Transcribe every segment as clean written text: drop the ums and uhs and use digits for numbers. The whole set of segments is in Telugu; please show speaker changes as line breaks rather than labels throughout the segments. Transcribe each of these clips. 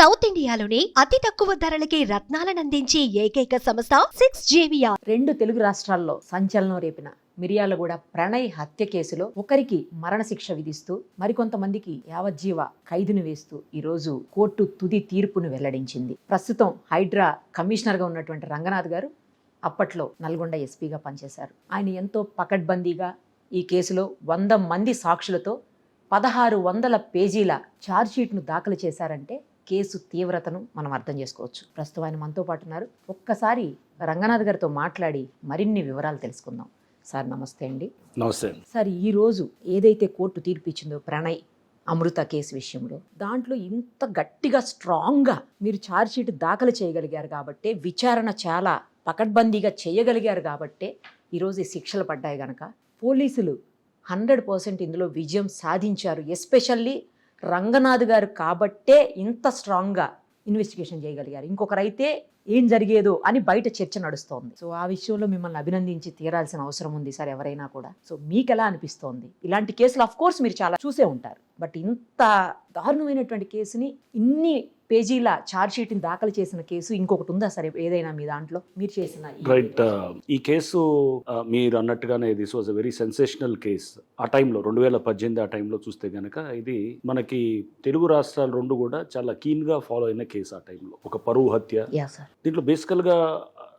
సౌత్ ఇండియాలోనే అతి తక్కువ ధరలకి రత్నాలనందించే ఏకైక సంస్థ 6JVR.
2 తెలుగు రాష్ట్రాల్లో సంచలనం రేపిన మిర్యాలగూడ ప్రణయ్ హత్య కేసులో ఒకరికి మరణశిక్ష విధిస్తూ మరికొంతమందికి యావజ్జీవ ఖైదును వేస్తూ ఈరోజు కోర్టు తుది తీర్పును వెల్లడించింది. ప్రస్తుతం హైడ్రా కమిషనర్గా ఉన్నటువంటి రంగనాథ్ గారు అప్పట్లో నల్గొండ ఎస్పీగా పనిచేశారు. ఆయన ఎంతో పకడ్బందీగా ఈ కేసులో 100 మంది సాక్షులతో 1600 పేజీల ఛార్జ్షీట్ను దాఖలు చేశారంటే కేసు తీవ్రతను మనం అర్థం చేసుకోవచ్చు. ప్రస్తుతం ఆయన మనతో పాటు ఉన్నారు. ఒక్కసారి రంగనాథ్ గారితో మాట్లాడి మరిన్ని వివరాలు తెలుసుకుందాం. సార్ నమస్తే అండి.
నమస్తే
సార్, ఈరోజు ఏదైతే కోర్టు తీర్పు ఇచ్చిందో ప్రణయ్ అమృత కేసు విషయంలో, దాంట్లో ఇంత గట్టిగా స్ట్రాంగ్గా మీరు ఛార్జ్షీట్ దాఖలు చేయగలిగారు కాబట్టే, విచారణ చాలా పకడ్బందీగా చేయగలిగారు కాబట్టే ఈరోజు ఈ శిక్షలు పడ్డాయి కనుక పోలీసులు 100% ఇందులో విజయం సాధించారు. ఎస్పెషల్లీ రంగనాథ్ గారు కాబట్టే ఇంత స్ట్రాంగ్గా ఇన్వెస్టిగేషన్ చేయగలిగారు. ఇంకొకరైతే ఏం జరిగేదో అని బయట చర్చ నడుస్తోంది. సో ఆ విషయంలో మిమ్మల్ని అభినందించి తీరాల్సిన అవసరం ఉంది సార్, ఎవరైనా కూడా. సో మీకు ఎలా అనిపిస్తోంది? ఇలాంటి కేసులు ఆఫ్ కోర్స్ మీరు చాలా చూసే ఉంటారు, బట్ ఇంత దారుణమైనటువంటి కేసుని, ఇన్ని పేజీల ఛార్జ్షీట్ని దాఖలు చేసిన కేసు ఇంకొకటి ఉందా సరే ఏదైనా మీ దాంట్లో మీరు చేసిన?
రైట్, ఈ కేసు మీరు అన్నట్టుగానే this was a very sensational case. ఆ టైంలో 2018 ఆ టైంలో చూస్తే కనుక ఇది మనకి తెలుగు రాష్ట్రాలు రెండు కూడా చాలా కీన్గా ఫాలో అయిన కేసు. ఆ టైంలో ఒక పరువు హత్య. దీంట్లో బేసికల్గా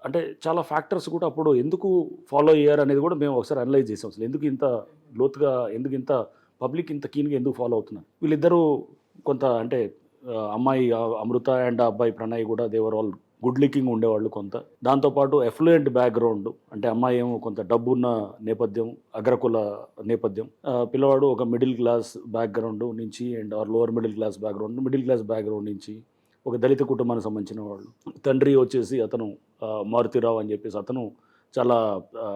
అంటే చాలా ఫ్యాక్టర్స్ కూడా అప్పుడు ఎందుకు ఫాలో అయ్యారు అనేది కూడా మేము ఒకసారి అనలైజ్ చేసాం. అసలు ఎందుకు ఇంత లోతుగా, ఎందుకు ఇంత పబ్లిక్ ఇంత కీన్గా ఎందుకు ఫాలో అవుతున్నారు? వీళ్ళిద్దరూ కొంత అంటే అమ్మాయి అమృత అండ్ అబ్బాయి ప్రణయ్ కూడా దేవర్ ఆల్ గుడ్ లుకింగ్ ఉండేవాళ్ళు కొంత. దాంతోపాటు ఎఫ్లూయెంట్ బ్యాక్గ్రౌండ్, అంటే అమ్మాయి ఏమో కొంత డబ్బున్న నేపథ్యం, అగ్రకుల నేపథ్యం, పిల్లవాడు ఒక మిడిల్ క్లాస్ బ్యాక్గ్రౌండ్ నుంచి and or lower middle class background నుంచి ఒక దళిత కుటుంబానికి సంబంధించిన వాళ్ళు. తండ్రి వచ్చేసి అతను మారుతిరావు అని చెప్పేసి అతను చాలా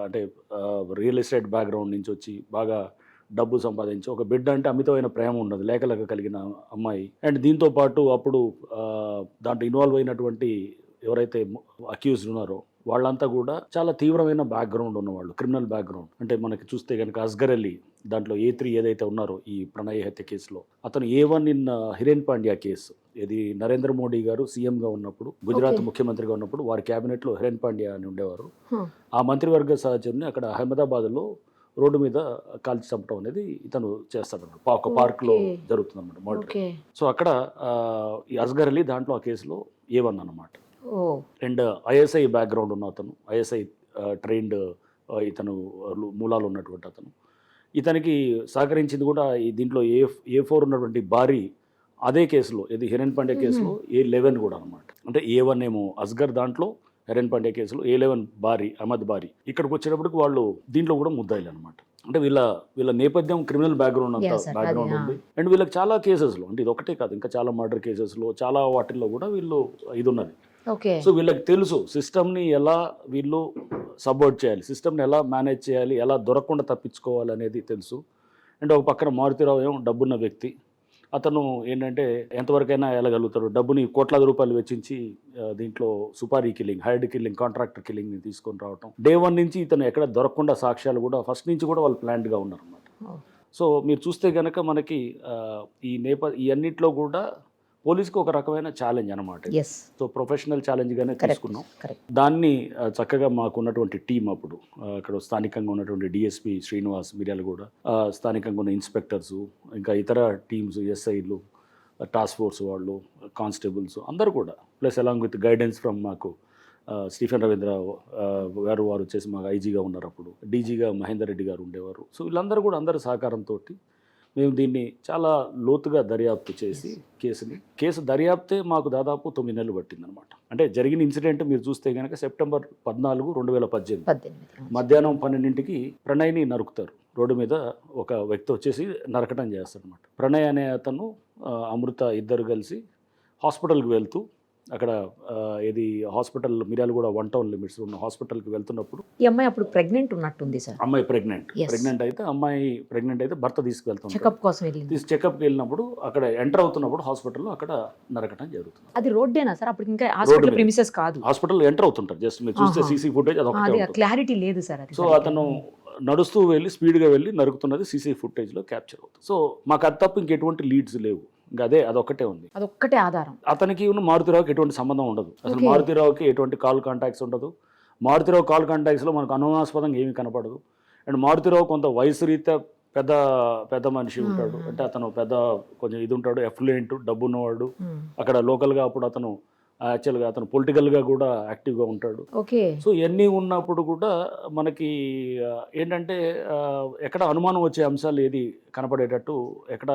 అంటే రియల్ ఎస్టేట్ బ్యాక్గ్రౌండ్ నుంచి వచ్చి బాగా డబ్బు సంపాదించి, ఒక బిడ్డ అంటే అమితమైన ప్రేమ ఉన్నది, లేకలేక కలిగిన అమ్మాయి. అండ్ దీంతో పాటు అప్పుడు దాంట్లో ఇన్వాల్వ్ అయినటువంటి ఎవరైతే అక్యూజ్డ్ ఉన్నారో వాళ్ళంతా కూడా చాలా తీవ్రమైన బ్యాక్గ్రౌండ్ ఉన్నవాళ్ళు, క్రిమినల్ బ్యాక్గ్రౌండ్. అంటే మనకి చూస్తే కనుక అస్గర్ అలీ దాంట్లో A3 ఏదైతే ఉన్నారో ఈ ప్రణయ్ హత్య కేసులో, అతను A1 in Hiren Pandya case. ఇది నరేంద్ర మోడీ గారు సీఎంగా ఉన్నప్పుడు, గుజరాత్ ముఖ్యమంత్రిగా ఉన్నప్పుడు వారి క్యాబినెట్లో హిరేన్ పాండ్యా అని ఉండేవారు. ఆ మంత్రివర్గ సహచరుని అక్కడ అహ్మదాబాద్లో రోడ్డు మీద కాల్చి చంపడం అనేది ఇతను చేస్తాడన్నమాట. ఒక పార్క్లో జరుగుతుందన్నమాట మర్డర్. సో అక్కడ ఈ అస్గర్ అలీ దాంట్లో ఆ కేసులో A1 అన్నమాట. అండ్ ISI బ్యాక్గ్రౌండ్ ఉన్న అతను, ISI ట్రైన్డ్ ఇతను మూలాలు ఉన్నటువంటి అతను. ఇతనికి సహకరించింది కూడా దీంట్లో A4 ఉన్నటువంటి భారీ అదే కేసులో, ఇది హిరేన్ పాండ్యా కేసులో A11 కూడా అనమాట. అంటే A1 ఏమో అస్గర్, దాంట్లో హిరేన్ పాండ్యా కేసులో A11 భారీ, అహ్మద్ భారీ. ఇక్కడికి వచ్చేటప్పటికి వాళ్ళు దీంట్లో కూడా ముద్దాయిలు అనమాట. అంటే వీళ్ళ నేపథ్యం క్రిమినల్ బ్యాక్గ్రౌండ్ అంతా బ్యాక్గ్రౌండ్ ఉంది. అండ్ వీళ్ళకి చాలా కేసెస్లో, అంటే ఇది ఒకటే కాదు, ఇంకా చాలా మర్డర్ కేసెస్లో చాలా వాటిల్లో కూడా వీళ్ళు ఇది ఉన్నది. సో వీళ్ళకి తెలుసు సిస్టమ్ని ఎలా వీళ్ళు సపోర్ట్ చేయాలి, సిస్టమ్ని ఎలా మేనేజ్ చేయాలి, ఎలా దొరకకుండా తప్పించుకోవాలి అనేది తెలుసు. అండ్ ఒక పక్కన మారుతిరావు ఏమో డబ్బున్న వ్యక్తి. అతను ఏంటంటే ఎంతవరకైనా వెళ్ళగలుగుతాడు, డబ్బుని కోట్లాది రూపాయలు వెచ్చించి దీంట్లో supari killing, hired killing, contractor కిల్లింగ్ని తీసుకొని రావటం. Day 1 నుంచి ఇతను ఎక్కడ దొరకకుండా సాక్ష్యాలు కూడా ఫస్ట్ నుంచి కూడా వాళ్ళు ప్లాన్డ్గా ఉన్నారన్నమాట. సో మీరు చూస్తే కనుక మనకి ఈ అన్నింటిలో కూడా పోలీస్కి ఒక రకమైన ఛాలెంజ్ అనమాట. సో ప్రొఫెషనల్ ఛాలెంజ్గానే తీసుకున్నాం దాన్ని. చక్కగా మాకున్నటువంటి టీం అప్పుడు అక్కడ స్థానికంగా ఉన్నటువంటి DSP శ్రీనివాస్ మిర్యాలగూడ, స్థానికంగా ఉన్న ఇన్స్పెక్టర్స్, ఇంకా ఇతర టీమ్స్, SIలు, టాస్క్ ఫోర్స్ వాళ్ళు, కానిస్టేబుల్స్ అందరూ కూడా, plus along with guidance from మాకు స్టీఫెన్ రవీంద్ర గారు, వారు వచ్చేసి మాకు IGగా ఉన్నారు, అప్పుడు DGగా మహేందర్ రెడ్డి గారు ఉండేవారు. సో వీళ్ళందరూ కూడా అందరి సహకారంతో మేము దీన్ని చాలా లోతుగా దర్యాప్తు చేసి కేసు దర్యాప్తే మాకు దాదాపు 9 నెలలు పట్టిందనమాట. అంటే జరిగిన ఇన్సిడెంట్ మీరు చూస్తే కనుక సెప్టెంబర్ 14, 2018 మధ్యాహ్నం 12ంటికి ప్రణయ్ని నరుకుతారు. రోడ్డు మీద ఒక వ్యక్తి వచ్చేసి నరకటం చేస్తాడు అనమాట. ప్రణయ్ అనే అతను, అమృత ఇద్దరు కలిసి హాస్పిటల్కి వెళ్తూ, అక్కడ ఇది హాస్పిటల్ మిర్యాలగూడ 1 టౌన్ లిమిట్స్ ఉన్న హాస్పిటల్కి వెళ్తున్నప్పుడు
ఈ అమ్మాయి అప్పుడు ప్రెగ్నెంట్ ఉన్నట్టుంది సార్.
అమ్మాయి ప్రెగ్నెంట్ అయితే భర్త తీసుకువెళ్తాం,
చెకప్ కోసం
చెకప్కి వెళ్ళినప్పుడు అక్కడ ఎంటర్ అవుతున్నప్పుడు హాస్పిటల్లో అక్కడ నరకటం జరుగుతుంది.
అది రోడ్డేనా సార్? అప్పటికి ఇంకా హాస్పిటల్ ప్రిమిసెస్ కాదు, హాస్పిటల్
ఎంటర్ అవుతుంటారు. జస్ట్ మీరు చూస్తే CC ఫుటేజ్
అది క్లారిటీ లేదు సార్.
సో అతను నడుస్తూ వెళ్ళి స్పీడ్గా వెళ్ళి నరుకుతున్నది CC ఫుటేజ్లో క్యాప్చర్ అవుతుంది. సో మాకు అది తప్ప ఇంకెటువంటి లీడ్స్ లేవు. ఇంకా అదొక్కటే ఉంది.
అదొక్కటే ఆధారం.
అతనికి మారుతిరావుకి ఎటువంటి సంబంధం ఉండదు అసలు.
Okay.
మారుతిరావుకి ఎటువంటి కాల్ కాంటాక్ట్స్ ఉండదు. మారుతిరావు కాల్ కాంటాక్ట్స్లో మనకు అనుమానాస్పదంగా ఏమీ కనపడదు. అండ్ మారుతిరావు కొంత వయసు రీత్యా పెద్ద పెద్ద మనిషి ఉంటాడు. అంటే అతను పెద్ద కొంచెం ఇది ఉంటాడు, ఎఫ్లూయెంట్, డబ్బు ఉన్నవాడు. అక్కడ లోకల్గా అప్పుడు అతను యాక్చువల్గా అతను పొలిటికల్గా కూడా యాక్టివ్గా ఉంటాడు.
ఓకే.
సో ఇవన్నీ ఉన్నప్పుడు కూడా మనకి ఏంటంటే ఎక్కడ అనుమానం వచ్చే అంశాలు ఏది కనపడేటట్టు ఎక్కడ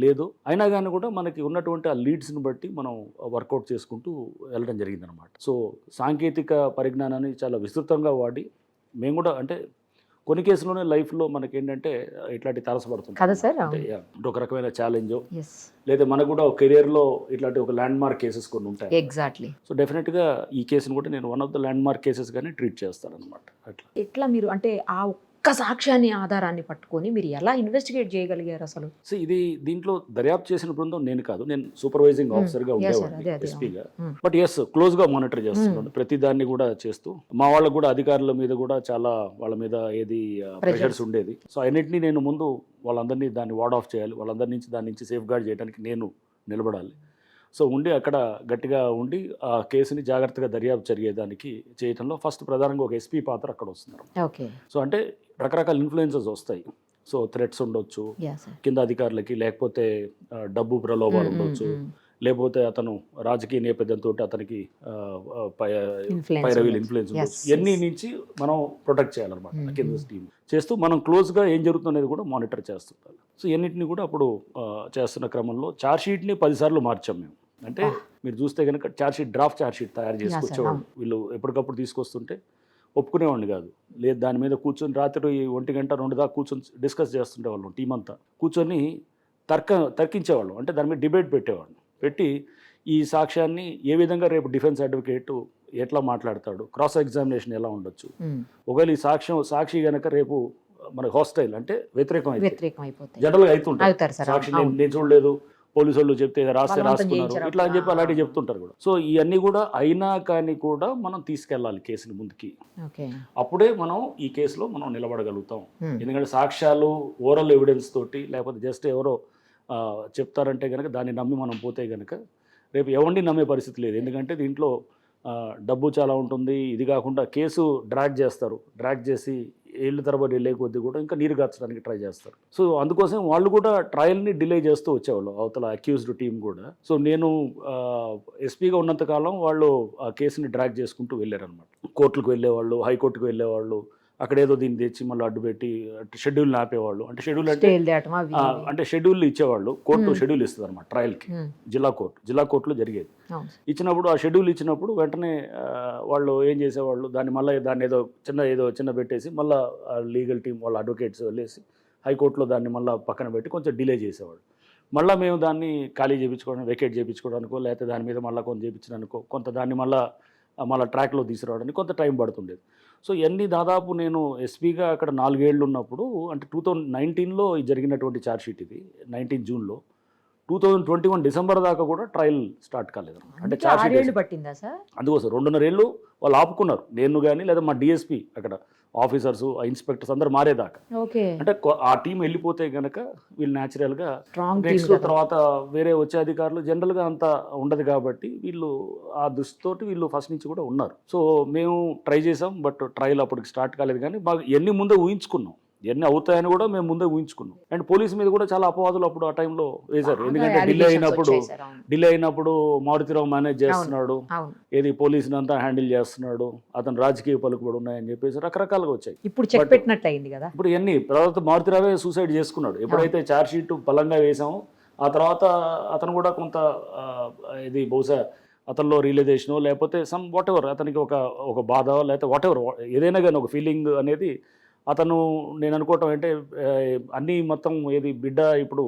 లేదు. అయినా కానీ కూడా మనకి ఉన్నటువంటి ఆ లీడ్స్ని బట్టి మనం వర్కౌట్ చేసుకుంటూ వెళ్ళడం జరిగిందనమాట. సో సాంకేతిక పరిజ్ఞానాన్ని చాలా విస్తృతంగా వాడి మేము కూడా అంటే కొన్ని కేసులోనే లైఫ్లో మనకి ఏంటంటే ఇట్లాంటి తారసపడుతుంది
కదా సార్.
అంటే ఒక రకమైన ఛాలెంజ్
Yes.
లేదా మనకు కూడా ఒక కెరియర్లో ఇట్లాంటి ఒక ల్యాండ్ మార్క్ కేసెస్ కొన్ని ఉంటాయి.
ఎగ్జాక్ట్లీ.
సో డెఫినెట్గా ఈ కేసును కూడా నేను one of the land mark cases గానే ట్రీట్ చేస్తాను అనమాట. అట్లా
ఎట్లా మీరు అంటే ఆ ఒక్క సాక్ష్యాన్ని ఆధారాన్ని పట్టుకొని మీరు ఎలా ఇన్వెస్టిగేట్ చేయగలిగారు అసలు?
సో ఇది దీంట్లో దర్యాప్తు చేసిన బృందం నేను కాదు, నేను సూపర్వైజింగ్ ఆఫీసర్గా
Yes, sir.
ఉండేవాడిని
అదే.
ఎస్పీగా. బట్ ఎస్ క్లోజ్గా మానిటర్ చేస్తున్నాను ప్రతి దాన్ని కూడా చేస్తూ. మా వాళ్ళకు కూడా అధికారుల మీద కూడా చాలా వాళ్ళ మీద ఏది ప్రెషర్స్ ఉండేది. సో అన్నింటినీ నేను ముందు వాళ్ళందరినీ దాన్ని వార్డ్ ఆఫ్ చేయాలి, వాళ్ళందరి నుంచి దాని నుంచి సేఫ్ గార్డ్ చేయడానికి నేను నిలబడాలి. సో ఉండి అక్కడ గట్టిగా ఉండి ఆ కేసుని జాగ్రత్తగా దర్యాప్తు జరిగేదానికి చేయడంలో ఫస్ట్ ప్రధానంగా ఒక ఎస్పీ పాత్ర అక్కడ వస్తున్నారు.
ఓకే.
సో అంటే రకరకాల ఇన్ఫ్లుయెన్సెస్ వస్తాయి. సో థ్రెట్స్ ఉండొచ్చు కింద అధికారులకి, లేకపోతే డబ్బు ప్రలోభాలు ఉండొచ్చు, లేకపోతే అతను రాజకీయ నేపథ్యంతో అతనికి పైరవీలు ఇన్ఫ్లుయెన్స్ ఉండొచ్చు. ఇవన్నీ నుంచి మనం ప్రొటెక్ట్ చేయాలన్నమాట కింద టీమ్ చేస్తూ మనం క్లోజ్గా ఏం జరుగుతుందనేది కూడా మానిటర్ చేస్తుంటారు. సో ఇవన్నింటినీ కూడా అప్పుడు చేస్తున్న క్రమంలో ఛార్జ్షీట్ని 10 సార్లు మార్చాం మేము. అంటే మీరు చూస్తే కనుక ఛార్జ్షీట్ డ్రాఫ్ట్ ఛార్జ్షీట్ తయారు చేసుకొచ్చేవాళ్ళు. వీళ్ళు ఎప్పటికప్పుడు తీసుకొస్తుంటే ఒప్పుకునేవాడిని కాదు. లేదు దాని మీద కూర్చొని రాత్రి 1 గంట 2 దాకా కూర్చొని డిస్కస్ చేస్తుండేవాళ్ళం. టీం అంతా కూర్చొని తర్కించేవాళ్ళం. అంటే దాని మీద డిబేట్ పెట్టేవాళ్ళం. పెట్టి ఈ సాక్ష్యాన్ని ఏ విధంగా రేపు డిఫెన్స్ అడ్వకేట్ ఎట్లా మాట్లాడతాడు, క్రాస్ ఎగ్జామినేషన్ ఎలా ఉండొచ్చు, ఒకవేళ ఈ సాక్షి కనుక రేపు మన హాస్టైల్ అంటే వ్యతిరేకం అయిపోతుంది. జనరల్గా అవుతుంటారు సాక్షి నేను చూడలేదు, పోలీసు వాళ్ళు చెప్తే రాసుకున్నారు ఇట్లా అని చెప్పి అలాంటివి చెప్తుంటారు కూడా. సో ఇవన్నీ కూడా అయినా కానీ కూడా మనం తీసుకెళ్ళాలి కేసుని ముందుకి. అప్పుడే మనం ఈ కేసులో మనం నిలబడగలుగుతాం. ఎందుకంటే సాక్ష్యాలు ఓరల్ ఎవిడెన్స్ తోటి లేకపోతే జస్ట్ ఎవరో చెప్తారంటే కనుక దాన్ని నమ్మి మనం పోతే కనుక రేపు ఎవరిని నమ్మే పరిస్థితి లేదు. ఎందుకంటే దీంట్లో డబ్బు చాలా ఉంటుంది. ఇది కాకుండా కేసు డ్రాగ్ చేసి ఏళ్ళ తరబడి వెళ్ళే కొద్దీ కూడా ఇంకా నీరు గార్చడానికి ట్రై చేస్తారు. సో అందుకోసం వాళ్ళు కూడా ట్రయల్ని డిలే చేస్తూ వచ్చేవాళ్ళు అవతల అక్యూజ్డ్ టీం కూడా. సో నేను ఎస్పీగా ఉన్నంతకాలం వాళ్ళు ఆ కేసుని డ్రాగ్ చేసుకుంటూ వెళ్ళారనమాట. కోర్టులకు వెళ్ళేవాళ్ళు, హైకోర్టుకు వెళ్ళేవాళ్ళు, అక్కడేదో దీన్ని తెచ్చి మళ్ళీ అడ్డుపెట్టి షెడ్యూల్ని ఆపేవాళ్ళు. అంటే షెడ్యూల్ అంటే షెడ్యూల్ ఇచ్చేవాళ్ళు. కోర్టు షెడ్యూల్ ఇస్తుంది అనమాట ట్రయల్కి. జిల్లా కోర్టులో జరిగేది. ఇచ్చినప్పుడు ఆ షెడ్యూల్ ఇచ్చినప్పుడు వెంటనే వాళ్ళు ఏం చేసేవాళ్ళు, దాన్ని ఏదో చిన్న పెట్టేసి మళ్ళీ లీగల్ టీం వాళ్ళ అడ్వకేట్స్ వెళ్ళేసి హైకోర్టులో దాన్ని మళ్ళీ పక్కన పెట్టి కొంచెం డిలే చేసేవాళ్ళు. మళ్ళీ మేము దాన్ని ఖాళీ చేయించుకోవడానికి, వెకేట్ చేయించుకోవడానికో లేకపోతే దాని మీద మళ్ళీ కొంత చేయించడానికో కొంత దాన్ని మళ్ళీ ట్రాక్లో తీసుకురావడానికి కొంత టైం పడుతుండేది. సో ఇవన్నీ దాదాపు నేను ఎస్పీగా అక్కడ 4 ఏళ్ళు ఉన్నప్పుడు, అంటే 2019లో జరిగినటువంటి ఛార్జ్షీట్ ఇది, 19 జూన్లో. 2021 డిసెంబర్ దాకా కూడా ట్రయల్ స్టార్ట్ కాలేదు. అంటే ఛార్జ్షీట్
పట్టిందా సార్? అందుకోసం
2.5 ఏళ్ళు వాళ్ళు ఆపుకున్నారు. నేను కానీ లేదా మా డిఎస్పీ అక్కడ ఆఫీసర్స్, ఇన్స్పెక్టర్స్ అందరు మారేదాకా. అంటే ఆ టీం వెళ్ళిపోతే కనుక వీళ్ళు న్యాచురల్గా నెక్స్ట్ తర్వాత వేరే వచ్చే అధికారులు జనరల్గా అంత ఉండదు కాబట్టి వీళ్ళు ఆ దృష్టితోటి వీళ్ళు ఫస్ట్ నుంచి కూడా ఉన్నారు. సో మేము ట్రై చేసాం. బట్ ట్రయల్ అప్పటికి స్టార్ట్ కాలేదు. కానీ బాగా ఎన్ని ముందే ఊహించుకున్నాం, ఎన్ని అవుతాయని కూడా మేము ముందే ఊహించుకున్నాం. అండ్ పోలీసు మీద కూడా చాలా అపవాదులు అప్పుడు ఆ టైంలో వేశారు. ఎందుకంటే డిలే అయినప్పుడు మారుతిరావు మేనేజ్ చేస్తున్నాడు, ఏది పోలీసుని అంతా హ్యాండిల్ చేస్తున్నాడు, అతను రాజకీయ పలుకుబడి ఉన్నాయని చెప్పేసి రకరకాలుగా వచ్చాయి.
ఇప్పుడు చెక్ పెట్టినట్టు అయింది కదా.
ఇప్పుడు ఇవన్నీ తర్వాత మారుతిరావే సూసైడ్ చేసుకున్నాడు. ఎప్పుడైతే ఛార్జ్ షీట్ బలంగా వేసామో ఆ తర్వాత అతను కూడా కొంత ఇది బహుశా అతనిలో రియలైజేషనో లేకపోతే సమ్ వాట్ ఎవర్ అతనికి ఒక బాధ లేకపోతే వాట్ ఎవర్ ఏదైనా కానీ ఒక ఫీలింగ్ అనేది అతను, నేను అనుకోవటం అంటే అన్నీ మొత్తం ఏది బిడ్డ ఇప్పుడు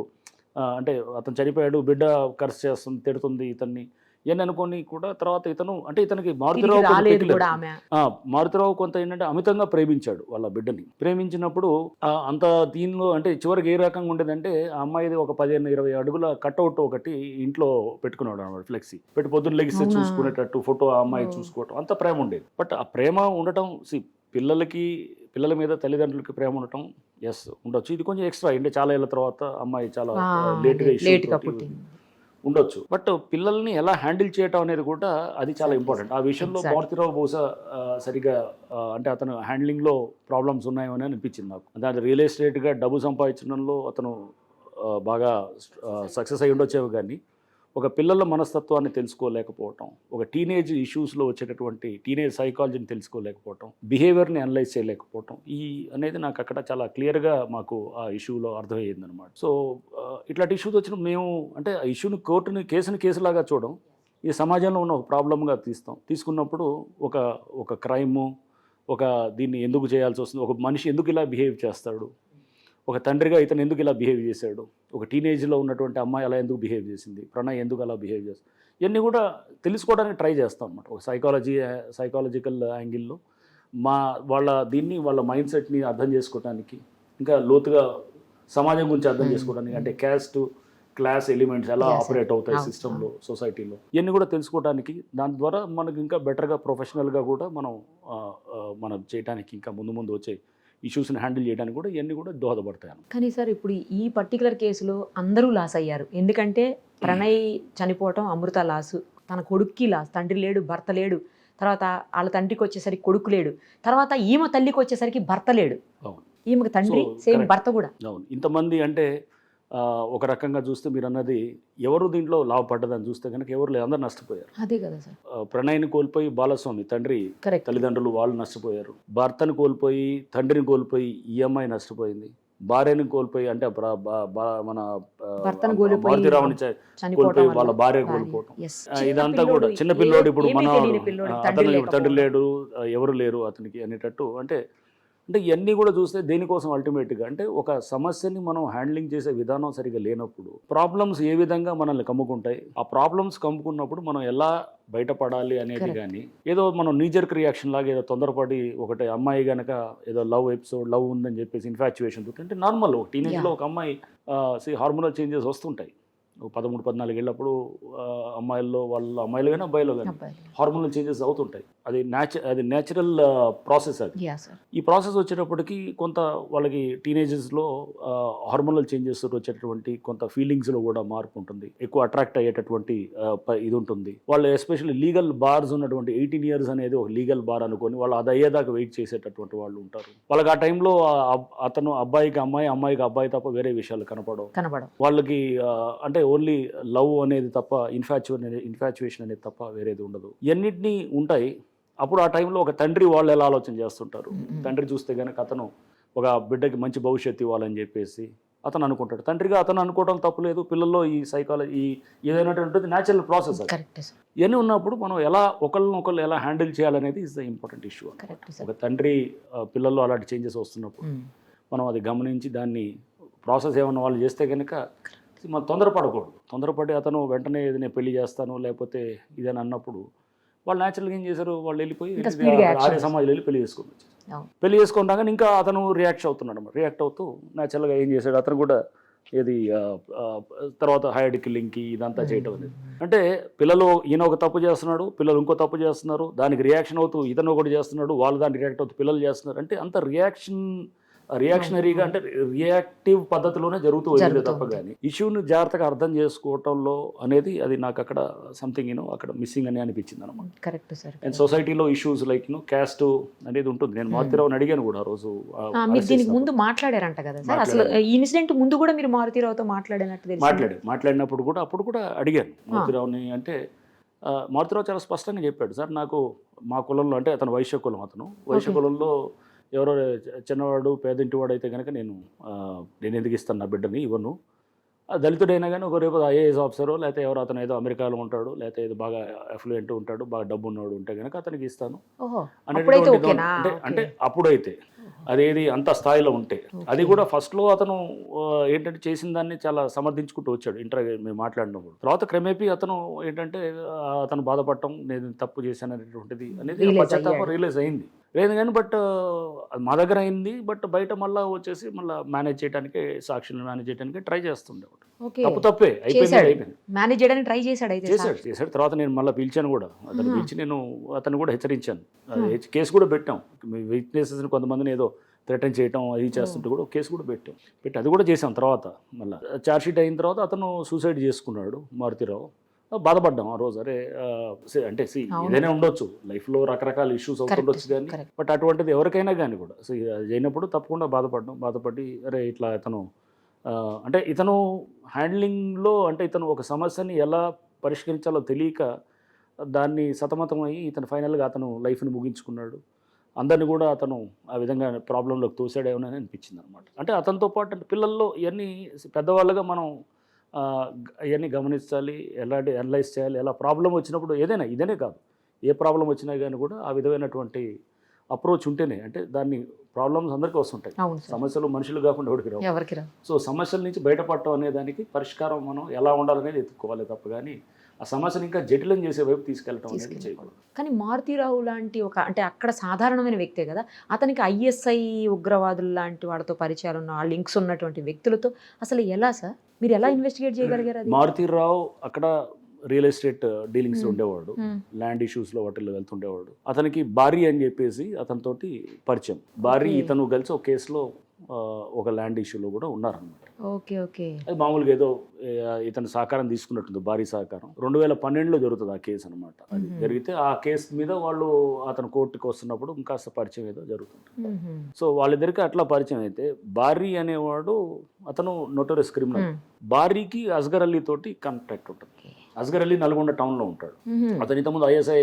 అంటే అతను చనిపోయాడు, బిడ్డ కర్స్ చేస్తుంది, తిడుతుంది ఇతన్ని, ఇవన్నీ అనుకోని కూడా తర్వాత ఇతనికి మారుతిరావు కొంత ఏంటంటే అమితంగా ప్రేమించాడు వాళ్ళ బిడ్డని. ప్రేమించినప్పుడు అంత దీనిలో అంటే చివరికి ఏ రకంగా ఉండేదంటే ఆ అమ్మాయిది ఒక 15-20 అడుగుల కట్అవుట్ ఒకటి ఇంట్లో పెట్టుకున్నాడు అన్నమాట, ఫ్లెక్సీ పెట్టి పొద్దున్న లెగిస్తే చూసుకునేటట్టు ఫోటో ఆ అమ్మాయి చూసుకోవటం, అంత ప్రేమ ఉండేది. బట్ ఆ ప్రేమ ఉండటం పిల్లల మీద తల్లిదండ్రులకి ప్రేమ ఉండటం ఉండొచ్చు. ఇది కొంచెం ఎక్స్ట్రా అంటే చాలా ఏళ్ళ తర్వాత అమ్మాయి చాలా లేట్గా ఉండొచ్చు. బట్ పిల్లల్ని ఎలా హ్యాండిల్ చేయటం అనేది కూడా అది చాలా ఇంపార్టెంట్. ఆ విషయంలో
Exactly.
మారుతిరావు బహుశా సరిగా అంటే అతను హ్యాండ్లింగ్లో ప్రాబ్లమ్స్ ఉన్నాయని అనిపించింది నాకు. అంటే రియల్ ఎస్టేట్గా డబ్బు సంపాదించడంలో అతను బాగా సక్సెస్ అయి ఉండొచ్చేవి, కానీ ఒక పిల్లల మనస్తత్వాన్ని తెలుసుకోలేకపోవటం, ఒక టీనేజ్ ఇష్యూస్లో వచ్చేటటువంటి టీనేజ్ సైకాలజీని తెలుసుకోలేకపోవటం, బిహేవియర్ని అనలైజ్ చేయలేకపోవటం, ఈ అనేది నాకు అక్కడ చాలా క్లియర్గా మాకు ఆ ఇష్యూలో అర్థమయ్యింది అనమాట. సో ఇట్లాంటి ఇష్యూస్ వచ్చినప్పుడు మేము అంటే ఆ ఇష్యూని కేసుని కేసులాగా చూడడం, ఈ సమాజంలో ఉన్న ఒక ప్రాబ్లమ్గా తీసుకున్నప్పుడు ఒక క్రైము, దీన్ని ఎందుకు చేయాల్సి వస్తుంది, ఒక మనిషి ఎందుకు ఇలా బిహేవ్ చేస్తాడు, ఒక తండ్రిగా ఇతను ఎందుకు ఇలా బిహేవ్ చేశాడు, ఒక టీనేజ్లో ఉన్నటువంటి అమ్మాయి అలా ఎందుకు బిహేవ్ చేసింది, ప్రణయ్ ఎందుకు అలా బిహేవ్ చేస్తుంది, ఇవన్నీ కూడా తెలుసుకోవడానికి ట్రై చేస్తాం అన్నమాట. ఒక సైకాలజికల్ యాంగిల్లో వాళ్ళ మైండ్ సెట్ని అర్థం చేసుకోవడానికి, ఇంకా లోతుగా సమాజం గురించి అర్థం చేసుకోవడానికి, అంటే క్యాస్ట్ క్లాస్ ఎలిమెంట్స్ ఎలా ఆపరేట్ అవుతాయి సిస్టంలో, సొసైటీలో, ఇవన్నీ కూడా తెలుసుకోవడానికి, దాని ద్వారా మనకు ఇంకా బెటర్గా ప్రొఫెషనల్గా కూడా మనం చేయడానికి, ఇంకా ముందు వచ్చే ఇష్యూస్ని హ్యాండిల్ చేయడానికి కూడా ఇవన్నీ కూడా దోహదపడతాయి.
కానీ సార్ ఇప్పుడు ఈ పర్టికులర్ కేసులో అందరూ లాస్ అయ్యారు. ఎందుకంటే ప్రణయ్ చనిపోవటం అమృత లాసు, తన కొడుక్కి లాస్, తండ్రి లేడు, భర్త లేడు, తర్వాత వాళ్ళ తండ్రికి వచ్చేసరికి కొడుకు లేడు, తర్వాత ఈమె తల్లికి వచ్చేసరికి భర్త లేడు, ఈమెకు తండ్రి సేమ్ భర్త కూడా.
అవును, ఇంతమంది అంటే ఒక రకంగా చూస్తే మీరు అన్నది ఎవరు దీంట్లో లాభపడ్డదని చూస్తే కనుక ఎవరు లేదు, అందరు నష్టపోయారు.
అదే కదా సార్.
ప్రణయ్ని కోల్పోయి బాలస్వామి తండ్రి తల్లిదండ్రులు వాళ్ళు నష్టపోయారు, భర్తను కోల్పోయి తండ్రిని కోల్పోయి ఈ అమ్మాయి నష్టపోయింది, భార్యని కోల్పోయి అంటే మన మారుతిరావుని కోల్పోయి వాళ్ళ భార్య కోల్పోవటం, ఇదంతా కూడా చిన్న పిల్లోడు, ఇప్పుడు అతను తండ్రి లేడు, ఎవరు లేరు అతనికి అనేటట్టు. అంటే ఇవన్నీ కూడా చూస్తే దేనికోసం అల్టిమేట్గా అంటే ఒక సమస్యని మనం హ్యాండ్లింగ్ చేసే విధానం సరిగా లేనప్పుడు ప్రాబ్లమ్స్ ఏ విధంగా మనల్ని కమ్ముకుంటాయి, ఆ ప్రాబ్లమ్స్ కమ్ముకున్నప్పుడు మనం ఎలా బయటపడాలి అనేది, కానీ ఏదో మనం నీజర్క్ రియాక్షన్ లాగా ఏదో తొందరపడి ఒకటి అమ్మాయి కనుక ఏదో లవ్ ఉందని చెప్పేసి ఇన్ఫాచ్యుయేషన్ తోటి, అంటే నార్మల్ టీనేజ్లో ఒక అమ్మాయి హార్మోనల్ చేంజెస్ వస్తుంటాయి. 13-14 ఏళ్ళప్పుడు అమ్మాయిలు కానీ అబ్బాయిలో కానీ హార్మోనల్ చేంజెస్ అవుతుంటాయి. అది న్యాచురల్ ప్రాసెస్. అది ఈ ప్రాసెస్ వచ్చేటప్పటికి కొంత వాళ్ళకి టీనేజెస్లో హార్మోనల్ చేంజెస్ వచ్చేటటువంటి కొంత ఫీలింగ్స్లో కూడా మార్పు ఉంటుంది, ఎక్కువ అట్రాక్ట్ అయ్యేటటువంటి ఇది ఉంటుంది. వాళ్ళు ఎస్పెషల్లీ లీగల్ బార్స్ ఉన్నటువంటి 18 years అనేది ఒక లీగల్ బార్ అనుకొని వాళ్ళు అది అయ్యేదాకా వెయిట్ చేసేటటువంటి వాళ్ళు ఉంటారు. వాళ్ళకి ఆ టైంలో అతను అబ్బాయికి అమ్మాయికి అబ్బాయి తప్ప వేరే విషయాలు కనపడవు వాళ్ళకి. అంటే ఓన్లీ లవ్ అనేది తప్ప ఇన్ఫాచ్యుయేషన్ అనేది తప్ప వేరేది ఉండదు. ఇవన్నిటినీ ఉంటాయి. అప్పుడు ఆ టైంలో ఒక తండ్రి వాళ్ళు ఎలా ఆలోచన చేస్తుంటారు, తండ్రి చూస్తే కనుక అతను ఒక బిడ్డకి మంచి భవిష్యత్తు ఇవ్వాలని చెప్పేసి అతను అనుకుంటాడు. తండ్రిగా అతను అనుకోవడం తప్పులేదు. పిల్లల్లో ఈ సైకాలజీ ఏదైనా ఉంటుంది, న్యాచురల్ ప్రాసెస్. ఇవన్నీ ఉన్నప్పుడు మనం ఒకళ్ళు ఎలా హ్యాండిల్ చేయాలనేది ఇస్ ద ఇంపార్టెంట్ ఇష్యూ. ఒక తండ్రి పిల్లల్లో అలాంటి చేంజెస్ వస్తున్నప్పుడు మనం అది గమనించి దాన్ని ప్రాసెస్ ఏమన్నా వాళ్ళు చేస్తే కనుక మనం తొందరపడి అతను వెంటనే ఏదైనా పెళ్లి చేస్తాను లేకపోతే ఇదని అన్నప్పుడు వాళ్ళు న్యాచురల్గా ఏం చేశారు, వాళ్ళు వెళ్ళిపోయి ఆర్య సమాజంలో వెళ్ళి పెళ్లి చేసుకుంటాగా ఇంకా అతను రియాక్ట్ అవుతూ న్యాచురల్గా ఏం చేశాడు, అతను కూడా తర్వాత హైడ్ కిల్లింగ్కి ఇదంతా చేయటం అనేది. అంటే పిల్లలు ఈయన ఒక తప్పు చేస్తున్నాడు, పిల్లలు ఇంకో తప్పు చేస్తున్నారు, దానికి రియాక్షన్ అవుతూ ఇతను ఒకటి చేస్తున్నాడు, వాళ్ళు దానికి రియాక్ట్ అవుతూ పిల్లలు చేస్తున్నారు. అంటే అంత రియాక్షనరీగా అంటే రియాక్టివ్ పద్ధతిలోనే జరుగుతూ వచ్చింది తప్ప కానీ ఇష్యూని జాగ్రత్తగా అర్థం చేసుకోవటంలో అనేది అది నాకు అక్కడ సంథింగ్ అక్కడ మిస్సింగ్ అని అనిపించింది అనమాట.
Correct sir.
అండ్ సొసైటీలో ఇష్యూస్ లైక్ క్యాస్ట్ అనేది ఉంటుంది. నేను మారుతిరావుని అడిగాను కూడా ఆ రోజు.
మీరు దీనికి ముందు మాట్లాడారంట కదా సార్, అసలు ఈ ఇన్సిడెంట్ ముందు కూడా మీరు మారుతిరావుతో మాట్లాడినట్టు
మాట్లాడినప్పుడు కూడా అప్పుడు కూడా అడిగాను మారుతిరావుని. అంటే మారుతిరావు చాలా స్పష్టంగా చెప్పాడు, సార్ నాకు మా కులంలో, అంటే అతను వైశ్య కులం, వైశ్య కులంలో ఎవరో చిన్నవాడు పేదింటివాడు అయితే కనుక నేను ఎందుకు ఇస్తాను నా బిడ్డని, ఇవ్వను. దళితుడైనా కానీ ఒక రేపు ఐఏఎస్ ఆఫీసరు లేకపోతే ఎవరు అతను ఏదో అమెరికాలో ఉంటాడు లేకపోతే ఏదో బాగా అఫ్లూయెంట్ ఉంటాడు, బాగా డబ్బు ఉన్నవాడు ఉంటే కనుక అతనికి ఇస్తాను అనేటువంటి. అంటే అప్పుడైతే అదేది అంత స్థాయిలో ఉంటే, అది కూడా ఫస్ట్లో అతను ఏంటంటే చేసిన దాన్ని చాలా సమర్థించుకుంటూ వచ్చాడు మేము మాట్లాడినప్పుడు. తర్వాత క్రమేపీ అతను ఏంటంటే అతను బాధపడటం, నేను తప్పు చేశాను అనేటువంటిది అనేది పశ్చాత్తాపం రియలైజ్ అయింది లేదు కానీ, బట్ మా దగ్గర అయింది. బట్ బయట మళ్ళీ వచ్చేసి మళ్ళీ మేనేజ్ చేయడానికి, సాక్షులను మేనేజ్ చేయడానికి ట్రై చేస్తుండేవాడు. తప్పే అయిపోయింది,
మేనేజ్ చేయడానికి ట్రై చేశాడు.
తర్వాత నేను మళ్ళీ పిలిచాను కూడా, పిలిచి నేను అతను కూడా హెచ్చరించాను, కేసు కూడా పెట్టాం. విట్నెసెస్ని కొంతమందిని ఏదో థ్రెటన్ చేయటం అది చేస్తుంటే కూడా కేసు కూడా పెట్టి అది కూడా చేసాం. తర్వాత మళ్ళీ ఛార్జ్షీట్ అయిన తర్వాత అతను సూసైడ్ చేసుకున్నాడు మారుతిరావు. బాధపడ్డాం ఆ రోజు. అరే అంటే ఏదైనా ఉండొచ్చు లైఫ్లో, రకరకాల ఇష్యూస్ అవుతుండొచ్చు కానీ, బట్ అటువంటిది ఎవరికైనా కానీ కూడా అది అయినప్పుడు తప్పకుండా బాధపడి అరే ఇట్లా ఇతను అంటే ఇతను హ్యాండ్లింగ్లో అంటే ఇతను ఒక సమస్యని ఎలా పరిష్కరించాలో తెలియక దాన్ని సతమతమయ్యి ఇతను ఫైనల్గా అతను లైఫ్ని ముగించుకున్నాడు. అందరిని కూడా అతను ఆ విధంగా ప్రాబ్లంలోకి తోసాడేమని అనిపించింది అనమాట. అంటే అతనితో పాటు అంటే పిల్లల్లో ఇవన్నీ పెద్దవాళ్ళుగా మనం ఇవన్నీ గమనించాలి, ఎలాంటి అనలైజ్ చేయాలి. ఎలా ప్రాబ్లం వచ్చినప్పుడు ఏదైనా ఇదనే కాదు, ఏ ప్రాబ్లం వచ్చినా కానీ కూడా ఆ విధమైనటువంటి అప్రోచ్ ఉంటేనే అంటే దాన్ని ప్రాబ్లమ్స్ అందరికీ వస్తుంటాయి. సమస్యలు మనుషులు కాకుండా ఎవరికి రావు. సో సమస్యల నుంచి బయటపడటం అనే దానికి పరిష్కారం మనం ఎలా ఉండాలనేది ఎత్తుక్కోవాలి తప్ప కానీ ఆ సమస్యను ఇంకా జటిలం చేసే వైపు తీసుకెళ్ళటం అనేది చేయకూడదు.
కానీ మారుతీరావు లాంటి ఒక అంటే అక్కడ సాధారణమైన వ్యక్తే కదా, అతనికి ఐఎస్ఐ ఉగ్రవాదులు లాంటి వాళ్ళతో పరిచయాలు ఉన్న లింక్స్ ఉన్నటువంటి వ్యక్తులతో అసలు ఎలా సార్ మీరు ఎలా ఇన్వెస్టిగేట్ చేయగలిగారు?
మారుతీరావు అక్కడ రియల్ ఎస్టేట్ డీలింగ్స్ ఉండేవాడు, ల్యాండ్ ఇష్యూస్లో వాటిల్లో వెళ్తుండేవాడు. అతనికి భారీ అని చెప్పేసి అతనితోటి పరిచయం. భారీ ఇతను కలిసి ఒక కేసులో ఒక ల్యాండ్ ఇష్యూలో కూడా ఉన్నారన్నమాట. అది మామూలుగా ఏదో ఇతను సహకారం తీసుకున్నట్టుంది, భారీ సహకారం. 2012లో జరుగుతుంది ఆ కేసు అనమాట. అది జరిగితే ఆ కేసు మీద వాళ్ళు అతను కోర్టుకి వస్తున్నప్పుడు ఇంకాస్త పరిచయం ఏదో జరుగుతుంది. సో వాళ్ళిద్దరికి అట్లా పరిచయం అయితే భారీ అనేవాడు అతను నోటోరియస్ క్రిమినల్. భారీకి అస్గర్ అలీ తోటి కాంటాక్ట్ ఉంటుంది. అస్గర్ అలీ నల్గొండ టౌన్లో ఉంటాడు. అతను ఇంతకుముందు ఐఎస్ఐ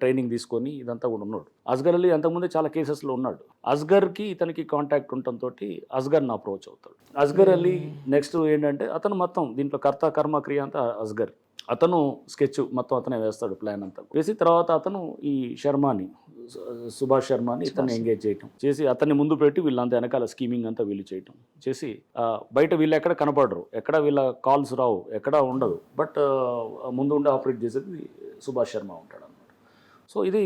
ట్రైనింగ్ తీసుకొని ఇదంతా కూడా ఉన్నాడు. అస్గర్ అలీ అంతకుముందే చాలా కేసెస్లో ఉన్నాడు. అస్గర్కి ఇతనికి కాంటాక్ట్ ఉండటంతో అస్గర్ని అప్రోచ్ అవుతాడు. అస్గర్ అలీ నెక్స్ట్ ఏంటంటే అతను మొత్తం దీంట్లో కర్త కర్మ క్రియ అంతా అస్గర్. అతను స్కెచ్ మొత్తం అతనే వేస్తాడు, ప్లాన్ అంతా వేసి తర్వాత అతను ఈ శర్మని సుభాష్ శర్మని ఇతన్ని ఎంగేజ్ చేయటం చేసి అతన్ని ముందు పెట్టి వీళ్ళంతా వెనకాల స్కీమింగ్ అంతా వీళ్ళు చేయటం చేసి బయట వీళ్ళు ఎక్కడ కనపడరు, ఎక్కడ వీళ్ళ కాల్స్ రావు, ఎక్కడ ఉండదు. బట్ ముందు ఉండి ఆపరేట్ చేసేది సుభాష్ శర్మ ఉంటాడు అన్నమాట. సో ఇది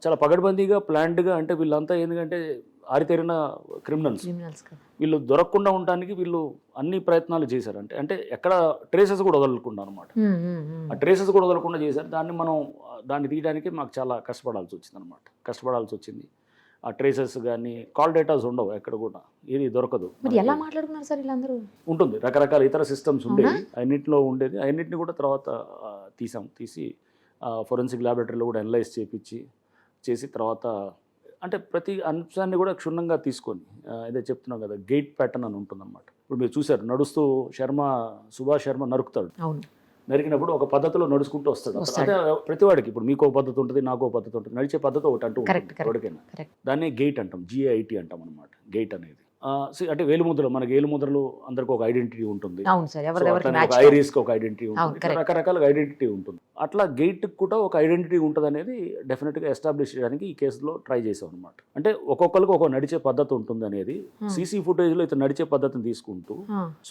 చాలా పగడ్బందీగా ప్లాన్డ్గా అంటే వీళ్ళంతా ఎందుకంటే ఆరితేరిన క్రిమినల్స్. వీళ్ళు దొరకకుండా ఉండడానికి వీళ్ళు అన్ని ప్రయత్నాలు చేశారు. అంటే ఎక్కడ ట్రేసెస్ కూడా వదలకుండా అనమాట. ఆ ట్రేసెస్ కూడా వదలకుండా చేశారు. దాన్ని తీయడానికి మాకు చాలా కష్టపడాల్సి వచ్చింది. ఆ ట్రేసెస్ కానీ కాల్ డేటాస్ ఉండవు, ఎక్కడ కూడా ఏది దొరకదు.
ఎలా మాట్లాడుకున్నారు సార్ వీళ్ళందరూ?
ఉంటుంది, రకరకాల ఇతర సిస్టమ్స్ ఉండేవి, అన్నింటిలో ఉండేది. అన్నింటినీ కూడా తర్వాత తీసి ఫోరెన్సిక్ ల్యాబొరేటరీలో కూడా అనలైజ్ చేసి తర్వాత అంటే ప్రతి అంశాన్ని కూడా క్షుణ్ణంగా తీసుకొని ఇదే చెప్తున్నాం కదా, గేట్ ప్యాటర్న్ అని ఉంటుందన్నమాట. ఇప్పుడు మీరు చూసారు, నడుస్తూ సుభాష్ శర్మ నరుకుతాడు. నరికినప్పుడు ఒక పద్ధతిలో నడుచుకుంటూ వస్తాడు. అదే ప్రతివాడికి ఇప్పుడు మీకో పద్ధతి ఉంటుంది, నాకో పద్ధతి ఉంటుంది, నడిచే పద్ధతి ఒకటి అంటూ ఎవరికైనా. దాన్ని గేట్ అంటాం, GIT అంటాం అనమాట. గేట్ అనేది అంటే వేలుముద్రలు, మనకి వేలుముద్రలు అందరికి ఒక ఐడెంటిటీ ఉంటుంది, ఐరిస్కి ఒక ఐడెంటిటీ ఉంటుంది, రకరకాల ఐడెంటిటీ ఉంటుంది. అట్లా గేట్ కూడా ఒక ఐడెంటిటీ ఉంటుంది అనేది డెఫినెట్గా ఎస్టాబ్లిష్ చేయడానికి ఈ కేసులో ట్రై చేసాం అనమాట. అంటే ఒక్కొక్కరికి ఒక నడిచే పద్ధతి ఉంటుంది అనేది సీసీ ఫుటేజ్లో ఇతను నడిచే పద్ధతిని తీసుకుంటూ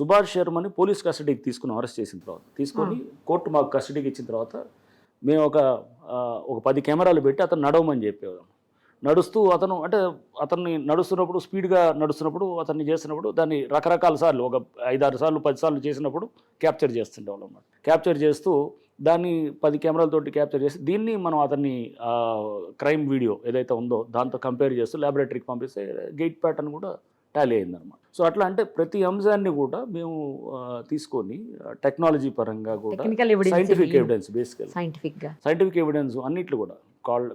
సుభాష్ శర్మని పోలీస్ కస్టడీకి అరెస్ట్ చేసిన తర్వాత తీసుకొని కోర్టు మాకు కస్టడీకి ఇచ్చిన తర్వాత మేము ఒక 10 కెమెరాలు పెట్టి అతను నడవమని చెప్పేవాళ్ళం. నడుస్తూ అతన్ని నడుస్తున్నప్పుడు స్పీడ్గా నడుస్తున్నప్పుడు అతన్ని చేస్తున్నప్పుడు దాన్ని రకరకాల సార్లు ఒక 5-6 సార్లు 10 సార్లు చేసినప్పుడు క్యాప్చర్ చేస్తుండేవాళ్ళం అన్నమాట. క్యాప్చర్ చేస్తూ దాన్ని 10 కెమెరాలతోటి క్యాప్చర్ చేసి దీన్ని మనం అతన్ని క్రైమ్ వీడియో ఏదైతే ఉందో దాంతో కంపేర్ చేస్తూ ల్యాబొరేటరీకి పంపిస్తే గేట్ ప్యాటర్న్ కూడా టాలీ అయిందనమాట. సో అట్లా అంటే ప్రతి అంశాన్ని కూడా మేము తీసుకొని టెక్నాలజీ పరంగా కూడా సైంటిఫిక్ ఎవిడెన్స్, బేసికల్ సైంటిఫిక్ ఎవిడెన్స్ అన్నిట్లు కూడా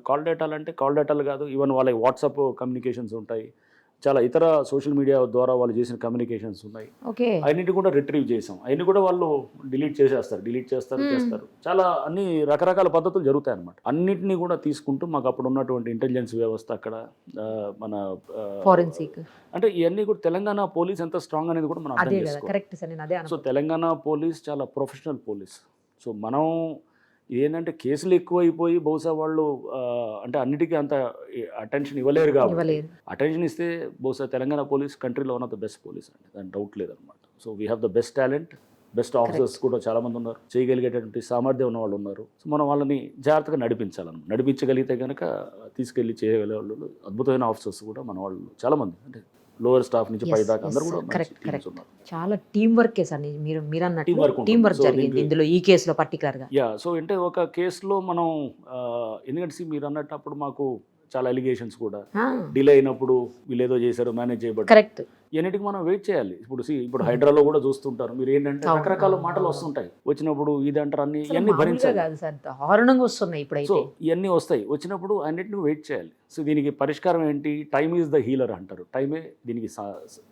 కాల్ డేటాలు అంటే కాల్ డేటాలు కాదు, ఈవెన్ వాళ్ళ వాట్సాప్ కమ్యూనికేషన్స్ ఉంటాయి, చాలా ఇతర సోషల్ మీడియా ద్వారా వాళ్ళు చేసిన కమ్యూనికేషన్స్ ఉన్నాయి. అన్నిటి కూడా రిట్రీవ్ చేసాం. అవన్నీ కూడా వాళ్ళు డిలీట్ చేస్తారు. చాలా అన్ని రకరకాల పద్ధతులు జరుగుతాయి అన్నమాట. అన్నిటినీ కూడా తీసుకుంటూ మాకు అప్పుడు ఉన్నటువంటి ఇంటెలిజెన్స్ వ్యవస్థ అక్కడ మన ఫోరెన్సిక్ అంటే ఇవన్నీ కూడా తెలంగాణ పోలీస్ ఎంత స్ట్రాంగ్ అనేది కూడా మనం అర్థం చేసుకోవాలి. సో తెలంగాణ పోలీస్ చాలా ప్రొఫెషనల్ పోలీస్. సో మనం ఏంటంటే కేసులు ఎక్కువైపోయి బహుశా వాళ్ళు అంటే అన్నిటికీ అంత అటెన్షన్ ఇవ్వలేరు కాబట్టి అటెన్షన్ ఇస్తే బహుశా తెలంగాణ పోలీస్ కంట్రీలో one of the best police అండి, దాని డౌట్ లేదనమాట. So we have the best talent, best officers కూడా చాలామంది ఉన్నారు, చేయగలిగేటటువంటి సామర్థ్యం ఉన్న వాళ్ళు ఉన్నారు. సో మనం వాళ్ళని జాగ్రత్తగా నడిపించగలిగితే కనుక తీసుకెళ్ళి చేయగలిగే వాళ్ళు అద్భుతమైన ఆఫీసర్స్ కూడా మన వాళ్ళు చాలామంది అంటే లోవర్ స్టాఫ్ నుంచి పై దాకా అందరూ కూడా ఉన్నారు.
చాలా టీం వర్క్ సార్, మీరు అన్నట్టు టీం వర్క్ జరిగింది ఇందులో ఈ కేసులో పర్టికులర్గా.
సో అంటే ఒక కేసులో మనం ఎందుకంటే మీరు అన్నట్టు అప్పుడు మాకు చాలా అలిగేషన్స్ కూడా డిలే అయినప్పుడు వీళ్ళు ఏదో చేశారు, మేనేజ్ చేయబడ్డారు.
కరెక్ట్.
ఇవన్నిటికి మనం వెయిట్ చేయాలి. ఇప్పుడు హైడ్రాలో కూడా చూస్తుంటారు మీరు, ఏంటంటే రకరకాల మాటలు వస్తుంటాయి, వచ్చినప్పుడు ఇది అంటారు, అన్ని ఇవన్నీ భరించాలి.
కాదు సార్, దారుణంగా వస్తున్నాయి
సో
ఇప్పుడైతే.
ఇవన్నీ వస్తాయి, వచ్చినప్పుడు అన్నిటిని వెయిట్ చేయాలి. సో దీనికి పరిష్కారం ఏంటి? టైమ్ ఈజ్ ద హీలర్ అంటారు. టైమే దీనికి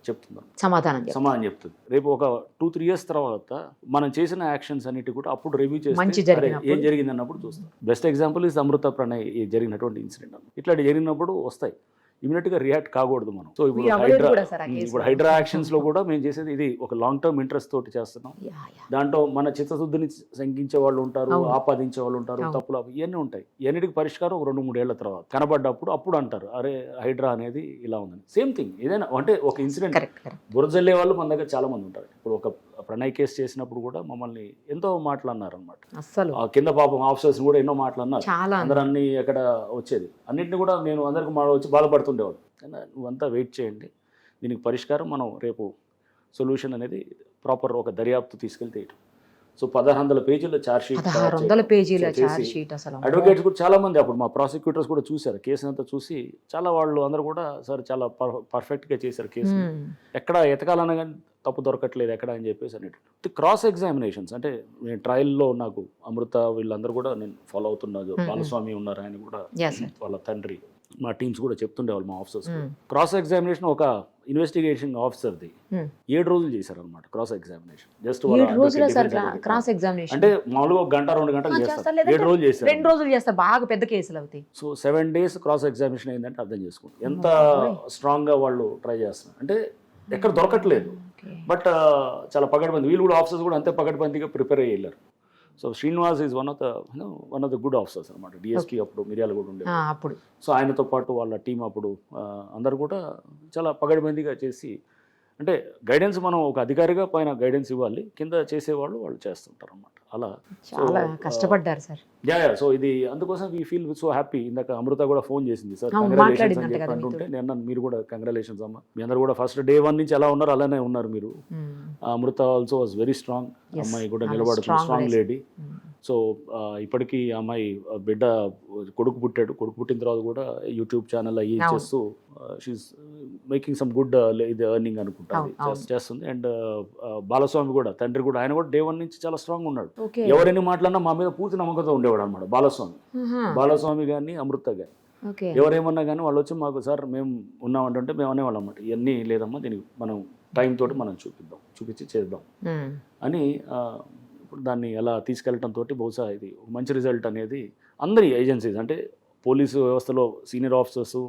చెప్తున్నాను, సమాధానం చెప్తుంది. రేపు ఒక 2-3 years తర్వాత మనం చేసిన యాక్షన్స్ అన్నిటి కూడా అప్పుడు రివ్యూ చేసి ఏం జరిగింది అన్నప్పుడు చూస్తాం. బెస్ట్ ఎగ్జాంపుల్ ఇస్ అమృత ప్రణయ్ జరిగినటువంటి ఇన్సిడెంట్. ఇట్లాంటి జరిగినప్పుడు వస్తాయి, ఇమీడియట్గా రియాక్ట్ కాకూడదు మనం. సో ఇప్పుడు హైడ్రా యాక్షన్స్ లో కూడా మేము చేసేది ఇది ఒక లాంగ్ టర్మ్ ఇంట్రెస్ట్ తోటి చేస్తున్నాం. దాంట్లో మన చిత్తశుద్ధిని శంకించే వాళ్ళు ఉంటారు, ఆపాదించే వాళ్ళు ఉంటారు, తప్పులు ఇవన్నీ ఉంటాయి. ఇవన్నిటికి పరిష్కారం 2-3 ఏళ్ల తర్వాత కనబడ్డప్పుడు అప్పుడు అంటారు, అరే హైడ్రా అనేది ఇలా ఉందని. సేమ్ థింగ్ ఏదైనా అంటే ఒక ఇన్సిడెంట్ బురజల్లే వాళ్ళు మన దగ్గర చాలా మంది ఉంటారు. ఇప్పుడు ఒక ప్రణయ్ కేసు చేసినప్పుడు కూడా మమ్మల్ని ఎంతో మాట్లాడినారు అనమాట.
అసలు
కింద పాపం ఆఫీసర్స్ కూడా ఎన్నో మాట్లాడినారు. అందరన్నీ ఎక్కడ వచ్చేది అన్నింటినీ కూడా నేను అందరికి వచ్చి బాధపడుతుండేవాడు. నువ్వంతా వెయిట్ చేయండి, దీనికి పరిష్కారం మనం రేపు సొల్యూషన్ అనేది ప్రాపర్ ఒక దర్యాప్తు తీసుకెళ్తే. సో 1600 పేజీల ఛార్జ్షీట్, అడ్వకేట్స్ కూడా చాలా మంది, అప్పుడు మా ప్రాసిక్యూటర్స్ కూడా చూశారు కేసు అంతా చూసి, చాలా వాళ్ళు అందరూ కూడా సార్ చాలా పర్ఫెక్ట్గా చేశారు కేసు, ఎక్కడ ఎతకాలన్నా కానీ తప్పు దొరకట్లేదు ఎక్కడ అని చెప్పేసి అన్నట్టు. క్రాస్ ఎగ్జామినేషన్స్ అంటే నేను ట్రయల్లో నాకు అమృత వీళ్ళందరూ కూడా నేను ఫాలో అవుతున్నారు. బాలస్వామి ఉన్నారు, ఆయన కూడా వాళ్ళ తండ్రి, మా టీమ్స్ కూడా చెప్తుండేవాళ్ళు మా ఆఫీసర్స్. క్రాస్ ఎగ్జామినేషన్ ఒక ఇన్వెస్టిగేషన్ ఆఫీసర్ది 7 రోజులు చేశారు అనమాట cross examination. Just
cross examination
అంటే మామూలుగా 1-2 గంటలు చేస్తారు, 7 రోజులు చేస్తారు.
2 రోజులు చేస్తారు, బాగా పెద్ద కేసులు అవుతాయి.
సో 7 days క్రాస్ ఎగ్జామినేషన్ అయిందంటే అర్థం చేసుకోండి ఎంత స్ట్రాంగ్ గా వాళ్ళు ట్రై చేస్తున్నారు. అంటే ఎక్కడ దొరకట్లేదు, బట్ చాలా పగడ్బంది, వీళ్ళు కూడా ఆఫీసర్స్ కూడా అంతే పగడ్బందీగా ప్రిపేర్ అయ్యి వెళ్ళారు. So Srinivas is one of the good officers అనమాట. డిఎస్పీ అప్పుడు మిర్యాల కూడా ఉండేది అప్పుడు. సో ఆయనతో పాటు వాళ్ళ టీం అప్పుడు అందరు కూడా చాలా పగడ్బందీగా చేసి, అంటే గైడెన్స్ మనం ఒక అధికారిగా పైన గైడెన్స్ ఇవ్వాలి, కింద చేసేవాళ్ళు వాళ్ళు చేస్తుంటారు అనమాట. అలా
చాలా కష్టపడ్డారు సార్.
సో ఇది అందుకోసం వీ ఫీల్ సో హ్యాపీ. ఇందాక అమృత కూడా ఫోన్ చేసింది, సార్ కంగ్రాచులేషన్స్ అని చెప్పి అంటుంటే నేను మీరు కూడా కంగ్రాచులేషన్స్ అమ్మ, మీ అందరు కూడా ఫస్ట్ day 1 నుంచి ఎలా ఉన్నారు అలానే ఉన్నారు మీరు. అమృత ఆల్సో వాజ్ వెరీ స్ట్రాంగ్, అమ్మాయి కూడా నిలబడుతుంది, స్ట్రాంగ్ లేడీ. సో ఇప్పటికీ అమ్మాయి బిడ్డ కొడుకు పుట్టిన తర్వాత కూడా యూట్యూబ్ ఛానల్ అయ్యి చేస్తూ షీఈస్ మేకింగ్ సమ్ గుడ్ ఇది ఎర్నింగ్ అనుకుంటుంది, చేస్తుంది. అండ్ బాలస్వామి కూడా తండ్రి కూడా, ఆయన కూడా day 1 నుంచి చాలా స్ట్రాంగ్ ఉన్నాడు. ఎవరైనా మాట్లాడినా మా మీద పూర్తి నమ్మకంతో ఉండేవాడు అనమాట బాలస్వామి కానీ అమృత కానీ. ఎవరేమన్నా కానీ వాళ్ళు వచ్చి మాకు సార్ మేము ఉన్నామంటే మేము అనేవాళ్ళం అన్నమాట, ఇవన్నీ లేదమ్మా, దీనికి మనం టైం తోటి మనం చూపించి చేద్దాం అని. ఇప్పుడు దాన్ని ఎలా తీసుకెళ్ళటంతో బహుశా ఇది మంచి రిజల్ట్ అనేది అందరి ఏజెన్సీస్, అంటే పోలీసు వ్యవస్థలో సీనియర్ ఆఫీసర్స్,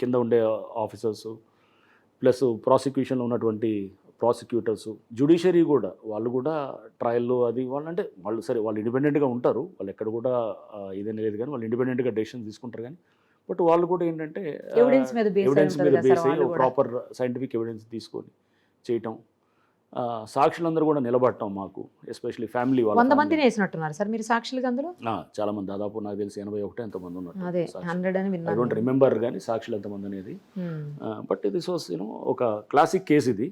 కింద ఉండే ఆఫీసర్స్, ప్లస్ ప్రాసిక్యూషన్లో ఉన్నటువంటి ప్రాసిక్యూటర్స్, జ్యుడిషియరీ కూడా, వాళ్ళు కూడా ట్రయల్లో అది వాళ్ళు అంటే వాళ్ళు సరే వాళ్ళు ఇండిపెండెంట్గా ఉంటారు, వాళ్ళు ఎక్కడ కూడా ఇదేం లేదు కానీ వాళ్ళు ఇండిపెండెంట్గా డెసిషన్స్ తీసుకుంటారు. కానీ బట్ వాళ్ళు కూడా ఏంటంటే ఎవిడెన్స్ మీద బేస్ అయ్యి ప్రాపర్ సైంటిఫిక్ ఎవిడెన్స్ తీసుకొని చేయటం, సాక్షులందరూ కూడా నిలబడటం మాకు, ఎస్పెషల్లీ ఫ్యామిలీ వాళ్ళు.
100 మందిని వేసినట్టున్నారు సార్ మీరు సాక్షులుగా అందులో?
చాలా మంది, దాదాపు నాకు తెలిసి 81 ఎంతమంది ఉన్నారు.
ఐ
డోంట్ రిమెంబర్ కానీ సాక్షులు ఎంతమంది అనేది. బట్ దిస్ వాస్ ఒక క్లాసిక్ కేసు ఇది,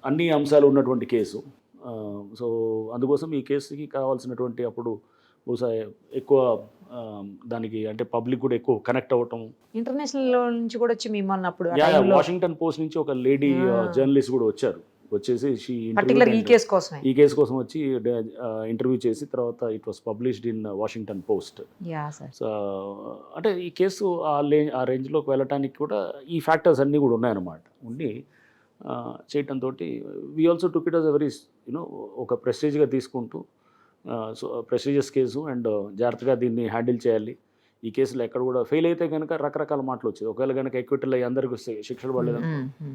అన్ని అంశాలు ఉన్నటువంటి కేసు. సో అందుకోసం ఈ కేసుకి కావాల్సినటువంటి అప్పుడు బహుశా ఎక్కువ దానికి అంటే పబ్లిక్ కూడా ఎక్కువ కనెక్ట్ అవ్వటం.
ఇంటర్నేషనల్ నుంచి కూడా వచ్చి మిమ్మల్ని అప్పుడు
వాషింగ్టన్ పోస్ట్ నుంచి ఒక లేడీ జర్నలిస్ట్ కూడా వచ్చేసి ఈ కేసు కోసం వచ్చి ఇంటర్వ్యూ చేసి తర్వాత it was published in Washington post. So అంటే ఈ కేసు ఆ రేంజ్లోకి వెళ్ళటానికి కూడా ఈ ఫ్యాక్టర్స్ అన్నీ కూడా ఉన్నాయన్నమాట. ఉండి చేయటంతో we also took it as a very ఒక ప్రెస్టీజ్గా తీసుకుంటూ, సో ప్రెస్టీజియస్ కేసు అండ్ జాగ్రత్తగా దీన్ని హ్యాండిల్ చేయాలి. ఈ కేసులో ఎక్కడ కూడా ఫెయిల్ అయితే కనుక రకరకాల మాటలు వచ్చాయి. ఒకవేళ కనుక ఎక్విటల్ అయ్యి అందరికీ శిక్షలు పడలేదు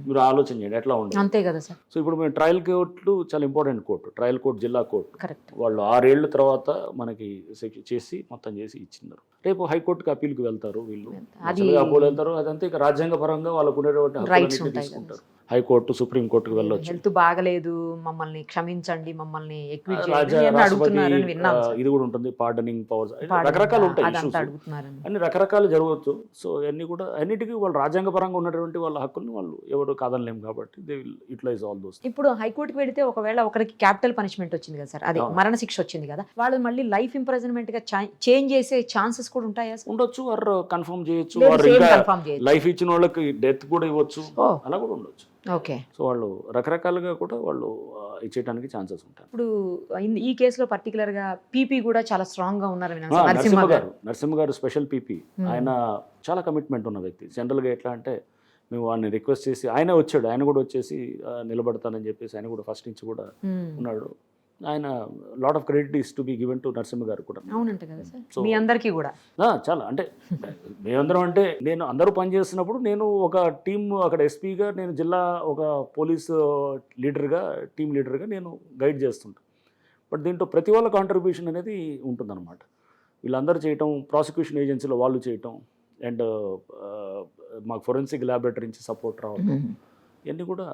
మీరు ఆలోచన చేయండి ఎట్లా ఉండదు,
అంతే కదా సార్.
సో ఇప్పుడు మేము ట్రయల్ కోర్టులు చాలా ఇంపార్టెంట్ కోర్టు, ట్రయల్ కోర్టు, జిల్లా కోర్టు, వాళ్ళు 6 ఏళ్ల తర్వాత మనకి చేసి మొత్తం చేసి ఇచ్చినారు. రేపు హైకోర్టుకి అప్పీల్కి వెళ్తారు వీళ్ళు, అపోలు వెళ్తారు, అదంతా ఇక రాజ్యాంగ పరంగా వాళ్ళకు ఉండేటువంటి హక్కులన్నింటినీ తీసుకుంటారు. హైకోర్టు సుప్రీంకోర్టుకు వెళ్ళొచ్చు.
హెల్త్ బాగలేదు, మమ్మల్ని క్షమించండి, మమ్మల్ని ఎక్విట్
రాజ్య
చేయండి అని
రాష్ట్రపతి
అడుగుతున్నారని విన్నాం సార్.
ఇది కూడా ఉంటుంది, పార్డనింగ్ పవర్స్,
పాడు
రకరకాలు ఉంటాయి
అదంతా
issues.
అడుగుతున్నారని.
అన్ని రకరకాలు జరగవచ్చు. సో అన్ని కూడా అన్నిటికీ వాళ్ళు రాజ్యాంగపరంగా ఉన్నటువంటి వాళ్ళ హక్కుల్ని వాళ్ళు ఎవరు కాదనలేము కాబట్టి they will utilize all those.
ఇప్పుడు హైకోర్టుకి వెళితే ఒకవేళ ఒకరికి క్యాపిటల్ పనిష్మెంట్ వచ్చింది కదా సార్, అదే మరణ శిక్ష వచ్చింది కదా, వాళ్ళు మళ్ళీ లైఫ్ ఇంప్రిజన్మెంట్ గా చేంజ్ చేసే ఛాన్సెస్ కూడా ఉంటాయా సార్?
ఉండొచ్చు, వారు కన్ఫర్మ్ చేయొచ్చు,
లేదు,
వారు
same
ఇంకా
confirm చేయొచ్చు.
లైఫ్ ఇచ్చిన వాళ్ళకి డెత్ కూడా ఇవ్వచ్చు, అలా కూడా ఉండొచ్చు.
ఓకే.
సో వాళ్ళు రకరకాలుగా కూడా వాళ్ళు ఇచ్చేయడానికి ఛాన్సెస్ ఉంటాయి.
ఇప్పుడు ఈ కేసులో పర్టికులర్ గా పీపీ కూడా చాలా స్ట్రాంగ్ గా ఉన్నారు విన్నాను సార్,
నరసింహ గారు స్పెషల్ పీపీ. ఆయన చాలా కమిట్మెంట్ ఉన్న వ్యక్తి. జనరల్గా ఎట్లా అంటే మేము వాడిని రిక్వెస్ట్ చేసి ఆయనే వచ్చాడు, ఆయన కూడా వచ్చేసి నిలబడతానని చెప్పేసి ఆయన కూడా ఫస్ట్ నుంచి కూడా ఉన్నాడు. ఆయన lot of credit is to be given to Narasimha గారు కూడా.
అవునంట కదా సార్, మీ అందరికీ కూడా
చాలా అంటే మేమందరం అంటే నేను అందరూ పనిచేస్తున్నప్పుడు నేను ఒక టీం అక్కడ ఎస్పీగా, నేను జిల్లా ఒక పోలీస్ లీడర్గా, టీం లీడర్గా నేను గైడ్ చేస్తుంటాను. బట్ దీంట్లో ప్రతి వాళ్ళ కాంట్రిబ్యూషన్ అనేది ఉంటుందన్నమాట. వీళ్ళందరూ చేయటం, ప్రాసిక్యూషన్ ఏజెన్సీలో వాళ్ళు చేయటం, అండ్ మాకు ఫోరెన్సిక్ ల్యాబొరేటరీ నుంచి సపోర్ట్ రావడం, ఇవన్నీ కూడా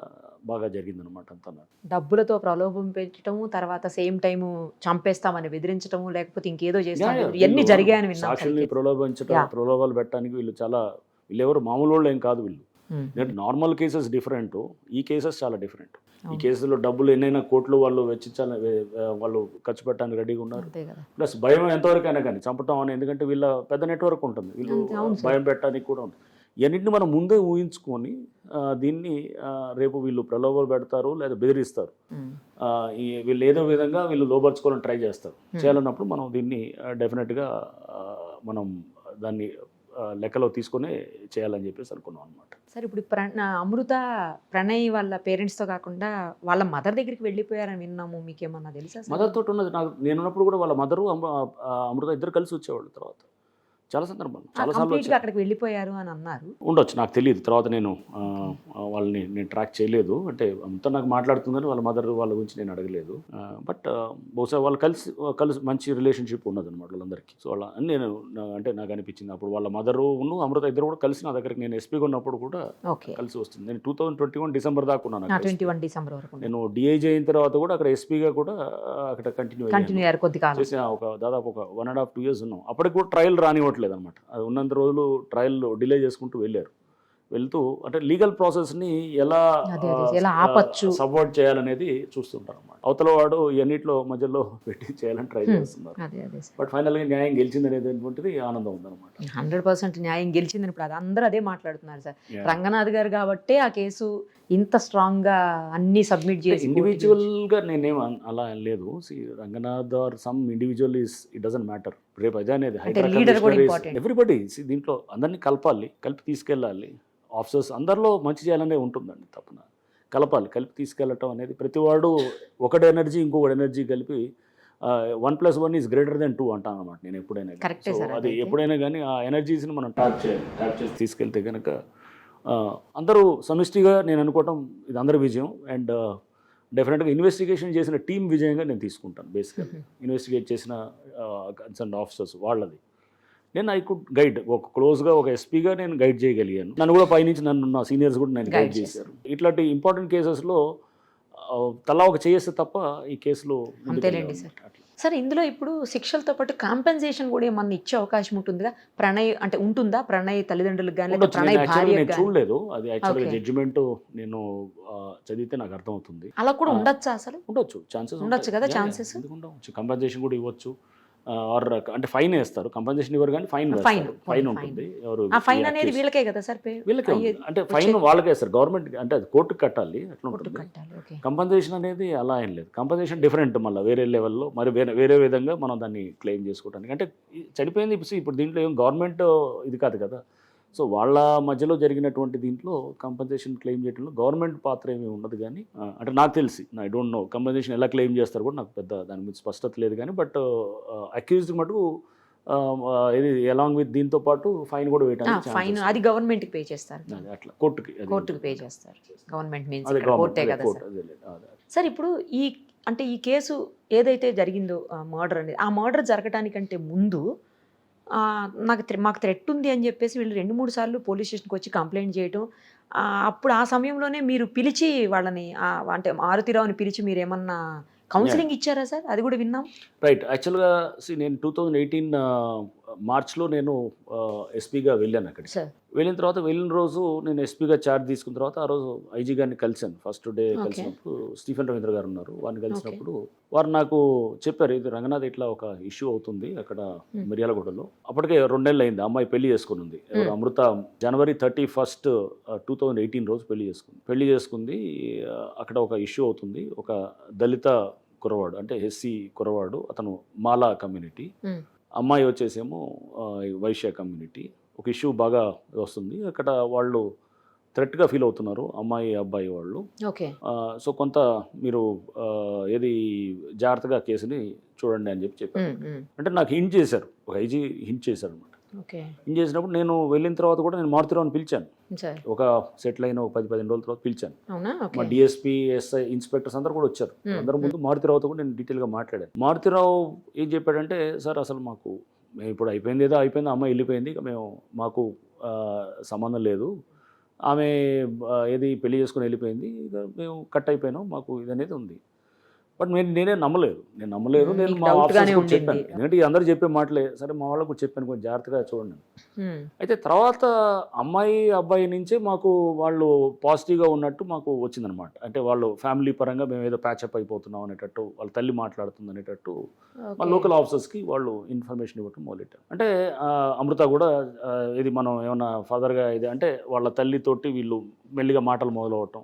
బాగా జరిగిందనమాట. అంతా
డబ్బులతో ప్రలోభం పెట్టడము, తర్వాత సేమ్ టైము చంపేస్తామని బెదిరించడము, లేకపోతే ఇంకేదో చేస్తాం, ఇవన్నీ జరిగాయని విన్నాం.
సాక్షుల్ని ప్రలోభాలు పెట్టడానికి వీళ్ళు ఎవరు మామూలు వాళ్ళు ఏం కాదు. వీళ్ళు నార్మల్ కేసెస్ డిఫరెంట్, ఈ కేసెస్ చాలా డిఫరెంట్. ఈ కేసులో డబ్బులు ఎన్నైనా కోట్లు వాళ్ళు వెచ్చించాలని, వాళ్ళు ఖర్చు పెట్టడానికి రెడీగా ఉన్నారు. ప్లస్ భయం ఎంతవరకు అయినా కానీ చంపటం అని, ఎందుకంటే వీళ్ళ పెద్ద నెట్వర్క్ ఉంటుంది, వీళ్ళు భయం పెట్టడానికి కూడా ఉంటుంది. ఇవన్నింటిని మనం ముందే ఊహించుకొని దీన్ని రేపు వీళ్ళు ప్రలోభాలు పెడతారు లేదా బెదిరిస్తారు, వీళ్ళు ఏదో విధంగా వీళ్ళు లోపరుచుకోవాలని ట్రై చేస్తారు. చేయాలన్నప్పుడు మనం దీన్ని డెఫినెట్గా మనం దాన్ని లెక్కలో తీసుకొని చేయాలని చెప్పేసి అనుకున్నాం అనమాట.
సార్ ఇప్పుడు అమృత ప్రణయ్ వాళ్ళ పేరెంట్స్తో కాకుండా వాళ్ళ మదర్ దగ్గరికి వెళ్ళిపోయారని విన్నాము, మీకేమన్నా తెలుసా?
మదర్ తోటి ఉన్నది నాకు, నేనున్నప్పుడు కూడా వాళ్ళ మదరు అమృత ఇద్దరు కలిసి వచ్చేవాళ్ళు. తర్వాత చాలా సందర్భాలు చాలాసార్లు
అక్కడికి వెళ్ళిపోయారు అని అన్నారు.
ఉండొచ్చు, నాకు తెలియదు. తర్వాత నేను వాళ్ళని ట్రాక్ చేయలేదు. అంటే అంతా నాకు మాట్లాడుతుందని వాళ్ళ మదర్ వాళ్ళ గురించి నేను అడగలేదు. బట్ బహుశా వాళ్ళు కలిసి మంచి రిలేషన్షిప్ ఉన్నది అనమాట వాళ్ళందరికీ. సో వాళ్ళ నేను అంటే నాకు అనిపించింది అప్పుడు వాళ్ళ మదరు అమృత ఇద్దరు కూడా కలిసి నా దగ్గరికి, నేను ఎస్పీగా ఉన్నప్పుడు కూడా కలిసి వస్తుంది. నేను 2021 డిసెంబర్ దాకా ఉన్నాను.
21 డిసెంబర్ వరకు
నేను డిఐజీ అయిన తర్వాత కూడా అక్కడ ఎస్పీగా కూడా అక్కడ కంటిన్యూ
అయ్యారు. కొద్ది కాలం
చేసి దాదాపు ఒక 1.5-2 years ఉన్నాం. అప్పటికి కూడా ట్రయల్ రానివ్వట్లేదు అనమాట. అది ఉన్నంత రోజులు ట్రయల్ డిలే చేసుకుంటూ వెళ్తూ అంటే లీగల్ ప్రాసెస్ని ఎలా
ఆపచ్చు,
సపోర్ట్ చేయాలనేది చూస్తుంటారు అన్నమాట. అవతల వాడు ఇవన్నిట్లో మధ్యలో పెట్టి చేయాలని ట్రై చేస్తున్నారు. బట్ ఫైనల్గా న్యాయం గెలిచింది అనేది ఏంటంటే ఆనందం ఉందన్నమాట.
100% న్యాయం గెలిచిందని ఇప్పుడు అది అందరూ అదే మాట్లాడుతున్నారు సార్. రంగనాథ్ గారు కాబట్టి ఆ కేసు ఇంత స్ట్రాంగ్ గా అన్ని సబ్మిట్ చేసి,
ఇండివిజువల్ గా నేనేం అలా లేదు. Ranganath are some individual it doesn't matter. రేపు అదే అనేది ఎవ్రీబడి దీంట్లో అందరినీ కలిపి తీసుకెళ్ళాలి. ఆఫీసర్స్ అందరిలో మంచి చేయాలనే ఉంటుందండి తప్పన. కలిపి తీసుకెళ్ళటం అనేది ప్రతివాడు ఒకటి ఎనర్జీ ఇంకొకటి ఎనర్జీ కలిపి 1+1 ఈజ్ గ్రేటర్ దెన్ 2 అంటాను అనమాట నేను ఎప్పుడైనా. అది ఎప్పుడైనా కానీ ఆ ఎనర్జీస్ని మనం ట్యాప్ చేసి తీసుకెళ్తే కనుక అందరూ సమిష్టిగా నేను అనుకోవటం ఇది అందరి విజయం. అండ్ డెఫినెట్గా ఇన్వెస్టిగేషన్ చేసిన టీం విజయంగా నేను తీసుకుంటాను. బేసిక్గా ఇన్వెస్టిగేట్ చేసిన కన్సర్న్ ఆఫీసర్స్ వాళ్ళది నేను ఐ కుడ్ గైడ్, ఒక క్లోజ్గా ఒక ఎస్పీగా నేను గైడ్ చేయగలిగాను. నన్ను కూడా పైనుంచి నా సీనియర్స్ కూడా నేను గైడ్ చేశారు. ఇట్లాంటి ఇంపార్టెంట్ కేసెస్లో తలా ఒక చేస్తే తప్ప ఈ కేసులో
అంతేలేండి సార్. సార్ ఇందులో ఇప్పుడు శిక్షలతో పాటు కాంపెన్సేషన్ కూడా ఏమన్నా ఇచ్చే అవకాశం ఉంటుందిగా? ప్రణయ్ అంటే ఉంటుందా ప్రణయ్ తల్లిదండ్రులకు కానీ, ప్రణయ్ భార్య?
నేను చూడలేదు అది యాక్చువల్గా జడ్జిమెంట్ నేను చదివితే నాకు అర్థమవుతుంది.
అలా కూడా ఉండొచ్చా? అసలు
ఉండొచ్చు, ఛాన్సెస్
ఉండొచ్చు కదా, ఛాన్సెస్.
కంపెన్సేషన్ కూడా ఇవ్వచ్చు, ఆర్ అంటే ఫైన్ వేస్తారు. కంపెన్సేషన్ ఇవ్వరు కానీ ఫైన్ ఉంటుంది.
ఆ ఫైన్ అనేది వీళ్ళకే కదా సార్?
వీళ్ళకే అంటే ఫైన్ వాళ్ళకే వేస్తారు. గవర్నమెంట్ అంటే అది కోర్టుకు కట్టాలి, అట్లా ఉంటుంది. కంపెన్సేషన్ అనేది అలా ఏం లేదు. కంపెన్సేషన్ డిఫరెంట్, మళ్ళీ వేరే లెవెల్లో మరి వేరే విధంగా మనం దాన్ని క్లెయిమ్ చేసుకోవడానికి. అంటే చనిపోయింది ఇప్పుడు దీంట్లో ఏం గవర్నమెంట్ ఇది కాదు కదా. సో వాళ్ళ మధ్యలో జరిగినటువంటి దీంట్లో కంపెన్సేషన్ క్లెయిమ్ చేయడంలో గవర్నమెంట్ పాత్ర ఏమీ ఉండదు. కానీ అంటే నాకు తెలిసి, ఐ డోంట్ నో కంపెన్సేషన్ ఎలా క్లెయిమ్ చేస్తారు కూడా నాకు పెద్ద దాని మీద స్పష్టత లేదు. కానీ బట్ అక్యూజ్డ్ మటుకు ఇది అలాంగ్ విత్ దీంతో పాటు ఫైన్ కూడా వేయడానికి
ఫైన్ అది గవర్నమెంట్కి పే చేస్తారు.
అట్లా కోర్టుకి
పే చేస్తారు. గవర్నమెంట్ మీన్స్ కోర్టే కదా సార్. ఇప్పుడు ఈ కేసు ఏదైతే జరిగిందో మర్డర్ అనేది, ఆ మర్డర్ జరగడానికంటే ముందు మాకు థ్రెట్ ఉంది అని చెప్పేసి వీళ్ళు 2-3 సార్లు పోలీస్ స్టేషన్కి వచ్చి కంప్లైంట్ చేయడం, అప్పుడు ఆ సమయంలోనే మీరు పిలిచి వాళ్ళని అంటే మారుతిరావుని పిలిచి మీరు ఏమన్నా కౌన్సిలింగ్ ఇచ్చారా సార్? అది కూడా విన్నాం.
రైట్. యాక్చువల్గా నేను 2018 మార్చ్లో నేను ఎస్పీగా వెళ్ళాను అక్కడికి.
సార్
వెళ్ళిన రోజు నేను ఎస్పీగా ఛార్జ్ తీసుకున్న తర్వాత ఆ రోజు ఐజీ గారిని కలిశాను. First day
Okay.
కలిసినప్పుడు స్టీఫెన్ రవీంద్ర గారు ఉన్నారు. వారిని కలిసినప్పుడు వారు నాకు చెప్పారు, ఇది రంగనాథ్ ఇట్లా ఒక ఇష్యూ అవుతుంది అక్కడ మిర్యాలగూడలో. అప్పటికే 2 నెలలు అయింది, అమ్మాయి పెళ్లి చేసుకుని ఉంది. ఎవరు అమృత జనవరి 31, 2018 రోజు పెళ్లి చేసుకుంది. అక్కడ ఒక ఇష్యూ అవుతుంది. ఒక దళిత కుర్రవాడు, అంటే ఎస్సీ కుర్రవాడు, అతను మాలా కమ్యూనిటీ, అమ్మాయి వచ్చేసేమో వైశ్య కమ్యూనిటీ. ఒక ఇష్యూ బాగా వస్తుంది అక్కడ. వాళ్ళు థ్రెట్గా ఫీల్ అవుతున్నారు అమ్మాయి అబ్బాయి వాళ్ళు.
ఓకే.
సో కొంత మీరు ఏది జాగ్రత్తగా కేసుని చూడండి అని చెప్పారు. అంటే నాకు హింట్ చేశారు, ఒక ఐజీ హింట్ చేశారు అనమాట.
ఓకే.
హింట్ చేసినప్పుడు నేను వెళ్ళిన తర్వాత కూడా నేను మారుతిరావుని పిలిచాను.
సార్
ఒక సెటిల్ అయిన ఒక 10-15 రోజుల తర్వాత పిలిచాను.
అవునా?
మా
ఓకే.
డిఎస్పీ, ఎస్ఐ, ఇన్స్పెక్టర్స్ అందరూ కూడా వచ్చారు. అందరి ముందు మారుతిరావుతో కూడా నేను డీటెయిల్గా మాట్లాడాను. మారుతిరావు ఏం చెప్పాడంటే, సార్ అసలు మాకు మేము ఇప్పుడు అయిపోయింది, అమ్మాయి వెళ్ళిపోయింది, ఇక మాకు సంబంధం లేదు, ఆమె ఏది పెళ్లి చేసుకుని వెళ్ళిపోయింది, ఇక మేము కట్ అయిపోయినాం, మాకు ఇది అనేది ఉంది. బట్ నేనే నమ్మలేదు. నేను
మీకు
మా
doubt గానే
ఆఫీసర్స్
ఉండింది.
చెప్పాను, ఎందుకంటే అందరూ చెప్పే మాటలే. సరే మా వాళ్ళకు చెప్పాను, కొంచెం జాగ్రత్తగా చూడండి. అయితే తర్వాత అమ్మాయి అబ్బాయి నుంచే మాకు వాళ్ళు పాజిటివ్గా ఉన్నట్టు మాకు వచ్చిందనమాట. అంటే వాళ్ళు ఫ్యామిలీ పరంగా మేము ఏదో ప్యాచప్ అయిపోతున్నాం అనేటట్టు, వాళ్ళ తల్లి మాట్లాడుతుంది అనేటట్టు మా లోకల్ ఆఫీసర్స్కి వాళ్ళు ఇన్ఫర్మేషన్ ఇవ్వటం మొదలెట్టారు. అంటే అమృత కూడా ఇది మనం ఏమన్నా ఫర్దర్గా ఇది అంటే వాళ్ళ తల్లితోటి వీళ్ళు మెల్లిగా మాటలు మొదలవటం,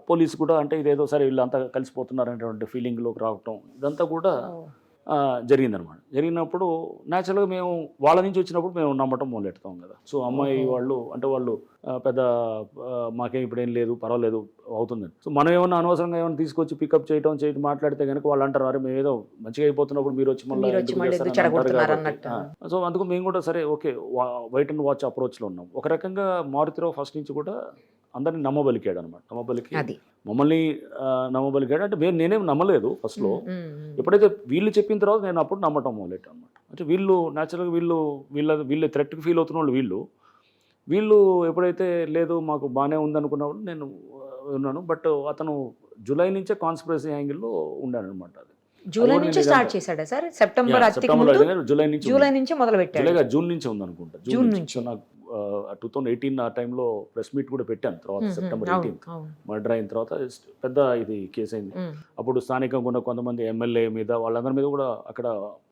పోలీసు కూడా అంటే ఇదేదో సరే వీళ్ళు అంతా కలిసిపోతున్నారు అనేటువంటి ఫీలింగ్లోకి రావటం, ఇదంతా కూడా జరిగిందనమాట. జరిగినప్పుడు న్యాచురల్గా మేము వాళ్ళ నుంచి వచ్చినప్పుడు మేము నమ్మటం మొదలెడతాం కదా. సో అమ్మాయి వాళ్ళు అంటే వాళ్ళు పెద్ద మాకేం ఇప్పుడు ఏం లేదు, పర్వాలేదు అవుతుందని. సో మనం ఏమన్నా అనవసరంగా ఏమైనా తీసుకొచ్చి పికప్ చేయడం మాట్లాడితే కనుక వాళ్ళు అంటారు, అరే మేము ఏదో మంచిగా అయిపోతున్నప్పుడు మీరు వచ్చి మళ్ళీ సో అందుకు మేము కూడా సరే ఓకే వైట్ అండ్ వాచ్ అప్రోచ్లో ఉన్నాం. ఒక రకంగా మారుతిరావు ఫస్ట్ నుంచి కూడా అందరినీ నమ్మబలికాడు అనమాట. మమ్మల్ని నమ్మబలికాడు. అంటే నేనేం నమ్మలేదు ఫస్ట్లో. ఎప్పుడైతే వీళ్ళు చెప్పిన తర్వాత నేను అప్పుడు నమ్మటం మొదలెట్టాను అనమాట. అంటే వీళ్ళు న్యాచురల్గా వీళ్ళు థ్రెట్కి ఫీల్ అవుతున్న వాళ్ళు వీళ్ళు ఎప్పుడైతే లేదు మాకు బాగానే ఉందనుకున్నప్పుడు నేను ఉన్నాను. బట్ అతను జూలై నుంచే కాన్స్పిరసీ యాంగిల్లో ఉండాను అనమాట. అది
జూలై నుంచి స్టార్ట్ చేశాడా సార్? సెప్టెంబర్ జూలై నుంచి మొదలు పెట్టాడు.
జూన్ నుంచి ఉందనుకుంటా. జూన్ నుంచి నాకు 2018 ఆ టైంలో ప్రెస్ మీట్ కూడా పెట్టాను. తర్వాత సెప్టెంబర్ 18 మర్డర్ అయిన తర్వాత పెద్ద ఇది కేసు అయింది. అప్పుడు స్థానికంగా ఉన్న కొంతమంది ఎమ్మెల్యే మీద వాళ్ళందరి మీద కూడా అక్కడ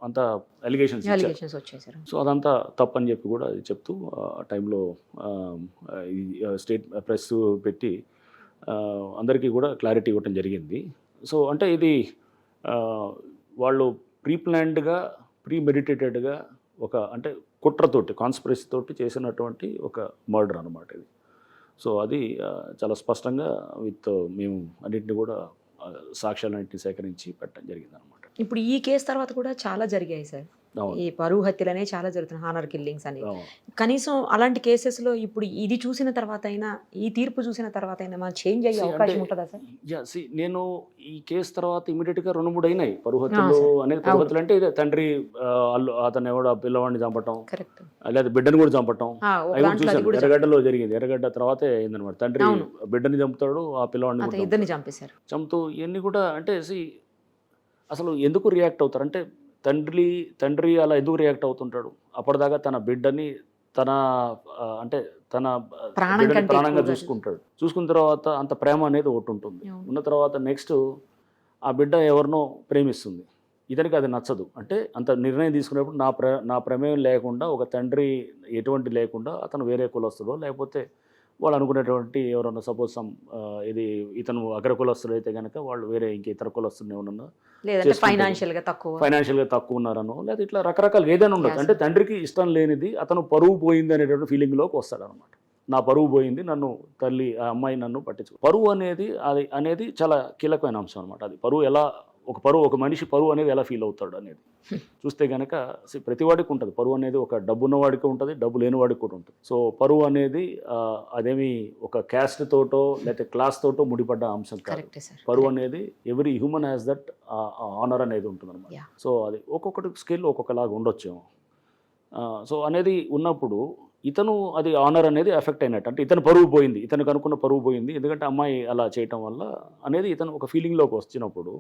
అంతా అలిగేషన్స్
వచ్చేసారు.
సో అదంతా తప్పని చెప్పి కూడా చెప్తూ ఆ టైంలో స్టేట్ ప్రెస్ పెట్టి అందరికీ కూడా క్లారిటీ ఇవ్వటం జరిగింది. సో అంటే ఇది వాళ్ళు ప్రీప్లాన్డ్గా ప్రీమెడిటేటెడ్గా ఒక అంటే కుట్రతోటి కాన్స్పిరసీ తోటి చేసినటువంటి ఒక మర్డర్ అనమాట ఇది. సో అది చాలా స్పష్టంగా మేము అన్నింటినీ కూడా సాక్ష్యాలన్నింటినీ సేకరించి పెట్టడం జరిగింది అనమాట.
ఇప్పుడు ఈ కేసు తర్వాత కూడా చాలా జరిగాయి సార్. ఈ పరువు హత్యలు అనేవి చాలా జరుగుతున్నాయి, హానర్ కిల్లింగ్స్ అని. కనీసం అలాంటి కేసెస్లో ఇప్పుడు ఇది చూసిన తర్వాత అయినా, ఈ తీర్పు చూసిన తర్వాత అయినా మనం చేంజ్ అయ్యే అవకాశం ఉంటుందా సార్?
నేను ఈ కేసు తర్వాత ఇమీడియట్గా 2-3 అయినాయి పరువు హత్యలు అనేది. పరువు హత్యలు అంటే ఇదే తండ్రి అతను ఎవడో పిల్లవాడిని చంపటం, లేదా బిడ్డను కూడా చంపటం, అవి చూసాను. ఎర్రగడ్డలో జరిగింది. ఎర్రగడ్డ తర్వాతే అయిందనమాట. తండ్రి బిడ్డని చంపుతాడు, ఆ పిల్లవాడిని
ఇద్దరిని చంపేశారు.
చంపుతూ ఇవన్నీ కూడా అంటే అసలు ఎందుకు రియాక్ట్ అవుతారు అంటే తండ్రి అలా ఎందుకు రియాక్ట్ అవుతుంటాడు? అప్పటిదాకా తన బిడ్డని తన ప్రాణంగా చూసుకున్న తర్వాత అంత ప్రేమ అనేది ఒకటి ఉంటుంది. ఉన్న తర్వాత నెక్స్ట్ ఆ బిడ్డ ఎవరినో ప్రేమిస్తుంది, ఇతనికి అది నచ్చదు. అంటే అంత నిర్ణయం తీసుకునేప్పుడు నా ప్రమేయం లేకుండా, ఒక తండ్రి ఎటువంటి లేకుండా అతను వేరే కులస్తులో లేకపోతే వాళ్ళు అనుకునేటువంటి ఎవరన్నా సపోజ్ ఇది ఇతను అగ్ర కులస్తులు అయితే కనుక వాళ్ళు వేరే ఇంక ఇతర కులస్తులు ఏమన్నా
ఫైనాన్షియల్గా
తక్కువ ఉన్నారనో, లేదా ఇట్లా రకరకాలుగా ఏదైనా ఉండదు. అంటే తండ్రికి ఇష్టం లేనిది అతను పరువు పోయింది అనేటువంటి ఫీలింగ్లోకి వస్తాడనమాట. నా పరువు పోయింది, నన్ను తల్లి ఆ అమ్మాయి నన్ను పట్టించు. పరువు అనేది చాలా కీలకమైన అంశం అనమాట. అది పరువు ఎలా ఒక మనిషి పరువు అనేది ఎలా ఫీల్ అవుతాడు అనేది చూస్తే కనుక ప్రతి వాడికి ఉంటుంది. పరువు అనేది ఒక డబ్బు ఉన్నవాడికి ఉంటుంది, డబ్బు లేని వాడికి కూడా ఉంటుంది. సో పరువు అనేది అదేమి ఒక క్యాస్ట్ తోటో లేకపోతే క్లాస్ తోటో ముడిపడ్డ అంశం కాదు. పరువు అనేది every human has that honour అనేది ఉంటుంది అనమాట. సో అది ఒక్కొక్కటి స్కేల్ ఒక్కొక్కలాగా ఉండొచ్చేమో. సో అనేది ఉన్నప్పుడు ఇతను అది ఆనర్ అనేది ఎఫెక్ట్ అయినట్టు, అంటే ఇతను పరువు పోయింది, ఇతనికి అనుకున్న పరువు పోయింది, ఎందుకంటే అమ్మాయి అలా చేయటం వల్ల అనేది ఇతను ఒక ఫీలింగ్లోకి వచ్చినప్పుడు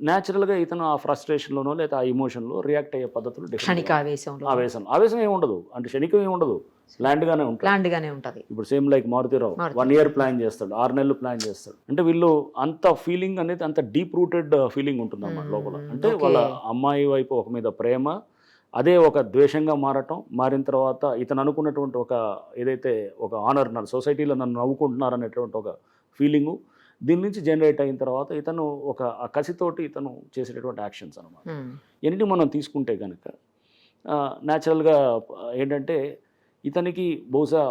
న్యాచురల్గా ఇతను ఆ ఫ్రస్ట్రేషన్లోనో లేదా ఆ ఎమోషన్లో రియాక్ట్ అయ్యే పద్ధతులు
క్షణిక ఆవేశంలో
ఆవేశం ఏమి ఉండదు, అంటే క్షణికం ఏమి ఉండదు, ప్లాన్డ్గానే ఉంటుంది.
ప్లాన్డ్గానే ఉంటుంది.
ఇప్పుడు same like Maruthi Rao 1 year plan చేస్తాడు, 6 నెలలు ప్లాన్ చేస్తాడు, అంటే వీళ్ళు అంత ఫీలింగ్ అనేది అంత డీప్ రూటెడ్ ఫీలింగ్ ఉంటుంది అన్నమాట లోపల. అంటే వాళ్ళ అమ్మాయి వైపు ఒక మీద ప్రేమ, అదే ఒక ద్వేషంగా మారిన తర్వాత ఇతను అనుకున్నటువంటి ఒక ఏదైతే ఒక ఆనర్ సొసైటీలో నన్ను నవ్వుకుంటున్నారు అనేటువంటి ఒక ఫీలింగు దీని నుంచి జనరేట్ అయిన తర్వాత ఇతను ఒక ఆ కసితోటి ఇతను చేసేటటువంటి యాక్షన్స్ అనమాట. ఎన్ని మనం తీసుకుంటే కనుక న్యాచురల్గా ఏంటంటే ఇతనికి బహుశా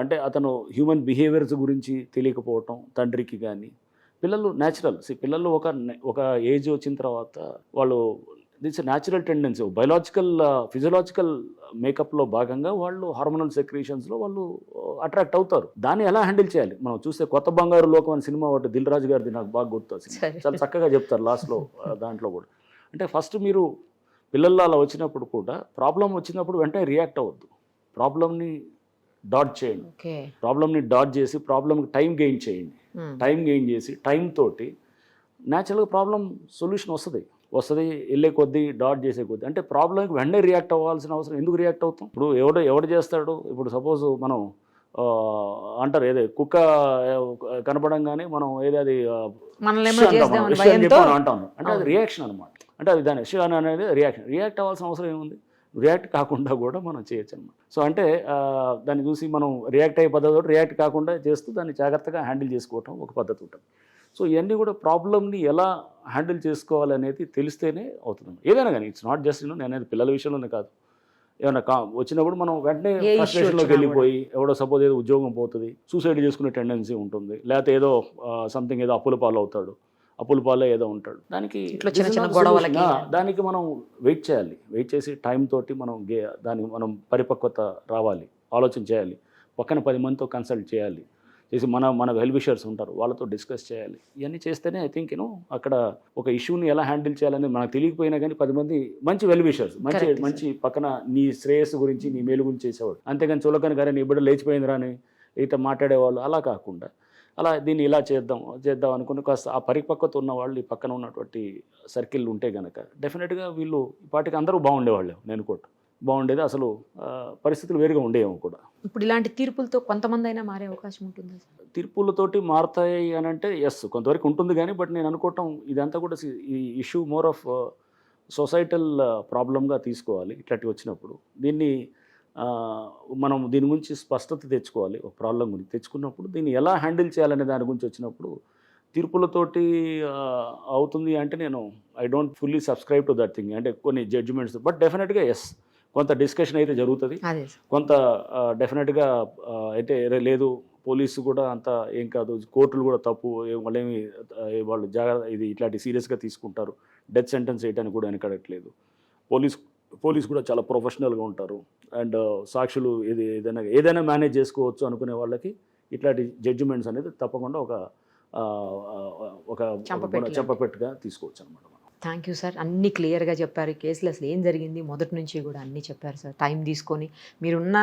అంటే అతను హ్యూమన్ బిహేవియర్స్ గురించి తెలియకపోవటం తండ్రికి కానీ, పిల్లలు న్యాచురల్ పిల్లలు ఒక ఏజ్ వచ్చిన తర్వాత వాళ్ళు దిట్స్ న్యాచురల్ టెండెన్సీ, ఫిజియలాజికల్ మేకప్లో భాగంగా వాళ్ళు హార్మోనల్ సెక్రీషన్స్లో వాళ్ళు అట్రాక్ట్ అవుతారు. దాన్ని ఎలా హ్యాండిల్ చేయాలి మనం చూస్తే కొత్త బంగారు లోకం అని సినిమా ఒకటి దిల్ రాజు గారిది నాకు బాగా గుర్తొచ్చింది, చాలా చక్కగా చెప్తారు లాస్ట్లో దాంట్లో కూడా. అంటే ఫస్ట్ మీరు పిల్లల్లో అలా వచ్చినప్పుడు కూడా ప్రాబ్లం వచ్చినప్పుడు వెంటనే రియాక్ట్ అవ్వద్దు, ప్రాబ్లమ్ని డాట్ చేయండి, ప్రాబ్లమ్ని డాట్ చేసి ప్రాబ్లమ్కి టైం గెయిన్ చేయండి. టైం గెయిన్ చేసి టైం తోటి న్యాచురల్గా ప్రాబ్లం సొల్యూషన్ వస్తుంది వెళ్ళే కొద్దీ డాట్ చేసే కొద్దీ. అంటే ప్రాబ్లంకి వెంటనే రియాక్ట్ అవ్వాల్సిన అవసరం ఎందుకు రియాక్ట్ అవుతాం? ఇప్పుడు ఎవడు చేస్తాడు, ఇప్పుడు సపోజ్ మనం అంటారు ఏదో కుక్క కనపడంగానే మనం ఏది అంటాం, అంటే అది రియాక్షన్ అనమాట. అంటే అది దాని విషయం అనేది రియాక్ట్ అవ్వాల్సిన అవసరం ఏముంది, రియాక్ట్ కాకుండా కూడా మనం చేయొచ్చు అనమాట. సో అంటే దాన్ని చూసి మనం రియాక్ట్ అయ్యే పద్ధతి రియాక్ట్ కాకుండా చేస్తూ దాన్ని జాగ్రత్తగా హ్యాండిల్ చేసుకోవటం ఒక పద్ధతి ఉంటుంది. సో ఇవన్నీ కూడా ప్రాబ్లమ్ని ఎలా హ్యాండిల్ చేసుకోవాలనేది తెలిస్తేనే అవుతుంది. ఏదైనా కానీ ఇట్స్ నాట్ జస్ట్ నేను అనేది పిల్లల విషయంలోనే కాదు, ఏమైనా వచ్చినప్పుడు మనం వెంటనే ఫ్రస్ట్రేషన్లోకి వెళ్ళిపోయి ఎవడో సపోజ్ ఏదో ఉద్యోగం పోతుంది సూసైడ్ చేసుకునే టెండెన్సీ ఉంటుంది, లేకపోతే ఏదో సంథింగ్ ఏదో అప్పుల పాలు అవుతాడు, అప్పుల పాలే ఏదో ఉంటాడు, దానికి మనం వెయిట్ చేయాలి. వెయిట్ చేసి టైం తోటి దానికి మనం పరిపక్వత రావాలి, ఆలోచన చేయాలి, పక్కన 10 మందితో కన్సల్ట్ చేయాలి, చేసి మన వెల్ విషర్స్ ఉంటారు వాళ్ళతో డిస్కస్ చేయాలి. ఇవన్నీ చేస్తేనే ఐ థింక్ అక్కడ ఒక ఇష్యూని ఎలా హ్యాండిల్ చేయాలని మనకు తెలియకపోయినా కానీ 10 మంది మంచి వెల్ విషర్స్ మంచి పక్కన నీ శ్రేయస్సు గురించి నీ మేలు గురించి చేసేవాడు, అంతేగాని చులకని గారే నీ బిడ్డ లేచిపోయిందిరా అని ఇట్లా మాట్లాడేవాళ్ళు అలా కాకుండా అలా దీన్ని ఇలా చేద్దాం అనుకుని కాస్త ఆ పరిపక్వత ఉన్న వాళ్ళు ఈ పక్కన ఉన్నటువంటి సర్కిల్ ఉంటే కనుక డెఫినెట్గా వీళ్ళు ఇప్పటికి అందరూ బాగుండేవాళ్ళు, నేను కూడా బాగుండేది, అసలు పరిస్థితులు వేరుగా ఉండేవి కూడా.
ఇప్పుడు ఇలాంటి తీర్పులతో కొంతమంది అయినా మారే అవకాశం ఉంటుంది?
తీర్పులతోటి మారుతాయి అని అంటే ఎస్ కొంతవరకు ఉంటుంది కానీ, బట్ నేను అనుకోవటం ఇదంతా కూడా ఈ ఇష్యూ మోర్ ఆఫ్ సొసైటల్ ప్రాబ్లమ్గా తీసుకోవాలి. ఇట్లాంటివి వచ్చినప్పుడు దీన్ని మనం దీని గురించి స్పష్టత తెచ్చుకోవాలి. ఒక ప్రాబ్లం గురించి తెచ్చుకున్నప్పుడు దీన్ని ఎలా హ్యాండిల్ చేయాలనే దాని గురించి వచ్చినప్పుడు తీర్పులతోటి అవుతుంది అంటే నేను I don't fully subscribe to that thing. అంటే కొన్ని జడ్జిమెంట్స్, బట్ డెఫినెట్గా ఎస్ కొంత డిస్కషన్ అయితే జరుగుతుంది, కొంత డెఫినెట్గా అయితే లేదు పోలీసు కూడా అంత ఏం కాదు, కోర్టులు కూడా తప్పు వాళ్ళు జాగ్రత్త ఇది ఇట్లాంటి సీరియస్గా తీసుకుంటారు, డెత్ సెంటెన్స్ చేయడానికి కూడా వెనకడట్లేదు, పోలీస్ కూడా చాలా ప్రొఫెషనల్గా ఉంటారు, అండ్ సాక్షులు ఏదైనా మేనేజ్ చేసుకోవచ్చు అనుకునే వాళ్ళకి ఇట్లాంటి జడ్జిమెంట్స్ అనేది తప్పకుండా ఒక చెప్పపెట్టుగా తీసుకోవచ్చు అనమాట.
థ్యాంక్ యూ సార్, అన్నీ క్లియర్గా చెప్పారు. ఈ కేసులో అసలు ఏం జరిగింది మొదటి నుంచి కూడా అన్నీ చెప్పారు సార్. టైం తీసుకొని మీరున్న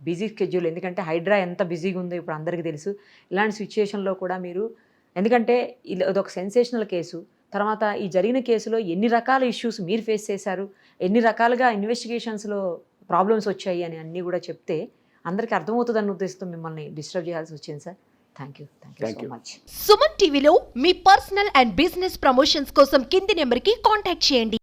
బిజీ స్కెడ్యూల్, ఎందుకంటే హైడ్రా ఎంత బిజీగా ఉందో ఇప్పుడు అందరికీ తెలుసు. ఇలాంటి సిచ్యుయేషన్లో కూడా మీరు, ఎందుకంటే ఇదొక సెన్సేషనల్ కేసు, తర్వాత ఈ జరిగిన కేసులో ఎన్ని రకాల ఇష్యూస్ మీరు ఫేస్ చేశారు, ఎన్ని రకాలుగా ఇన్వెస్టిగేషన్స్లో ప్రాబ్లమ్స్ వచ్చాయి అని అన్నీ కూడా చెప్తే అందరికీ అర్థమవుతుందన్న ఉద్దేశంతో మిమ్మల్ని డిస్టర్బ్ చేయాల్సి వచ్చింది sir. Thank you so much.
Suman టీవీలో మీ పర్సనల్ అండ్ బిజినెస్ ప్రమోషన్స్ కోసం కింది నెంబర్కి కాంటాక్ట్ చేయండి.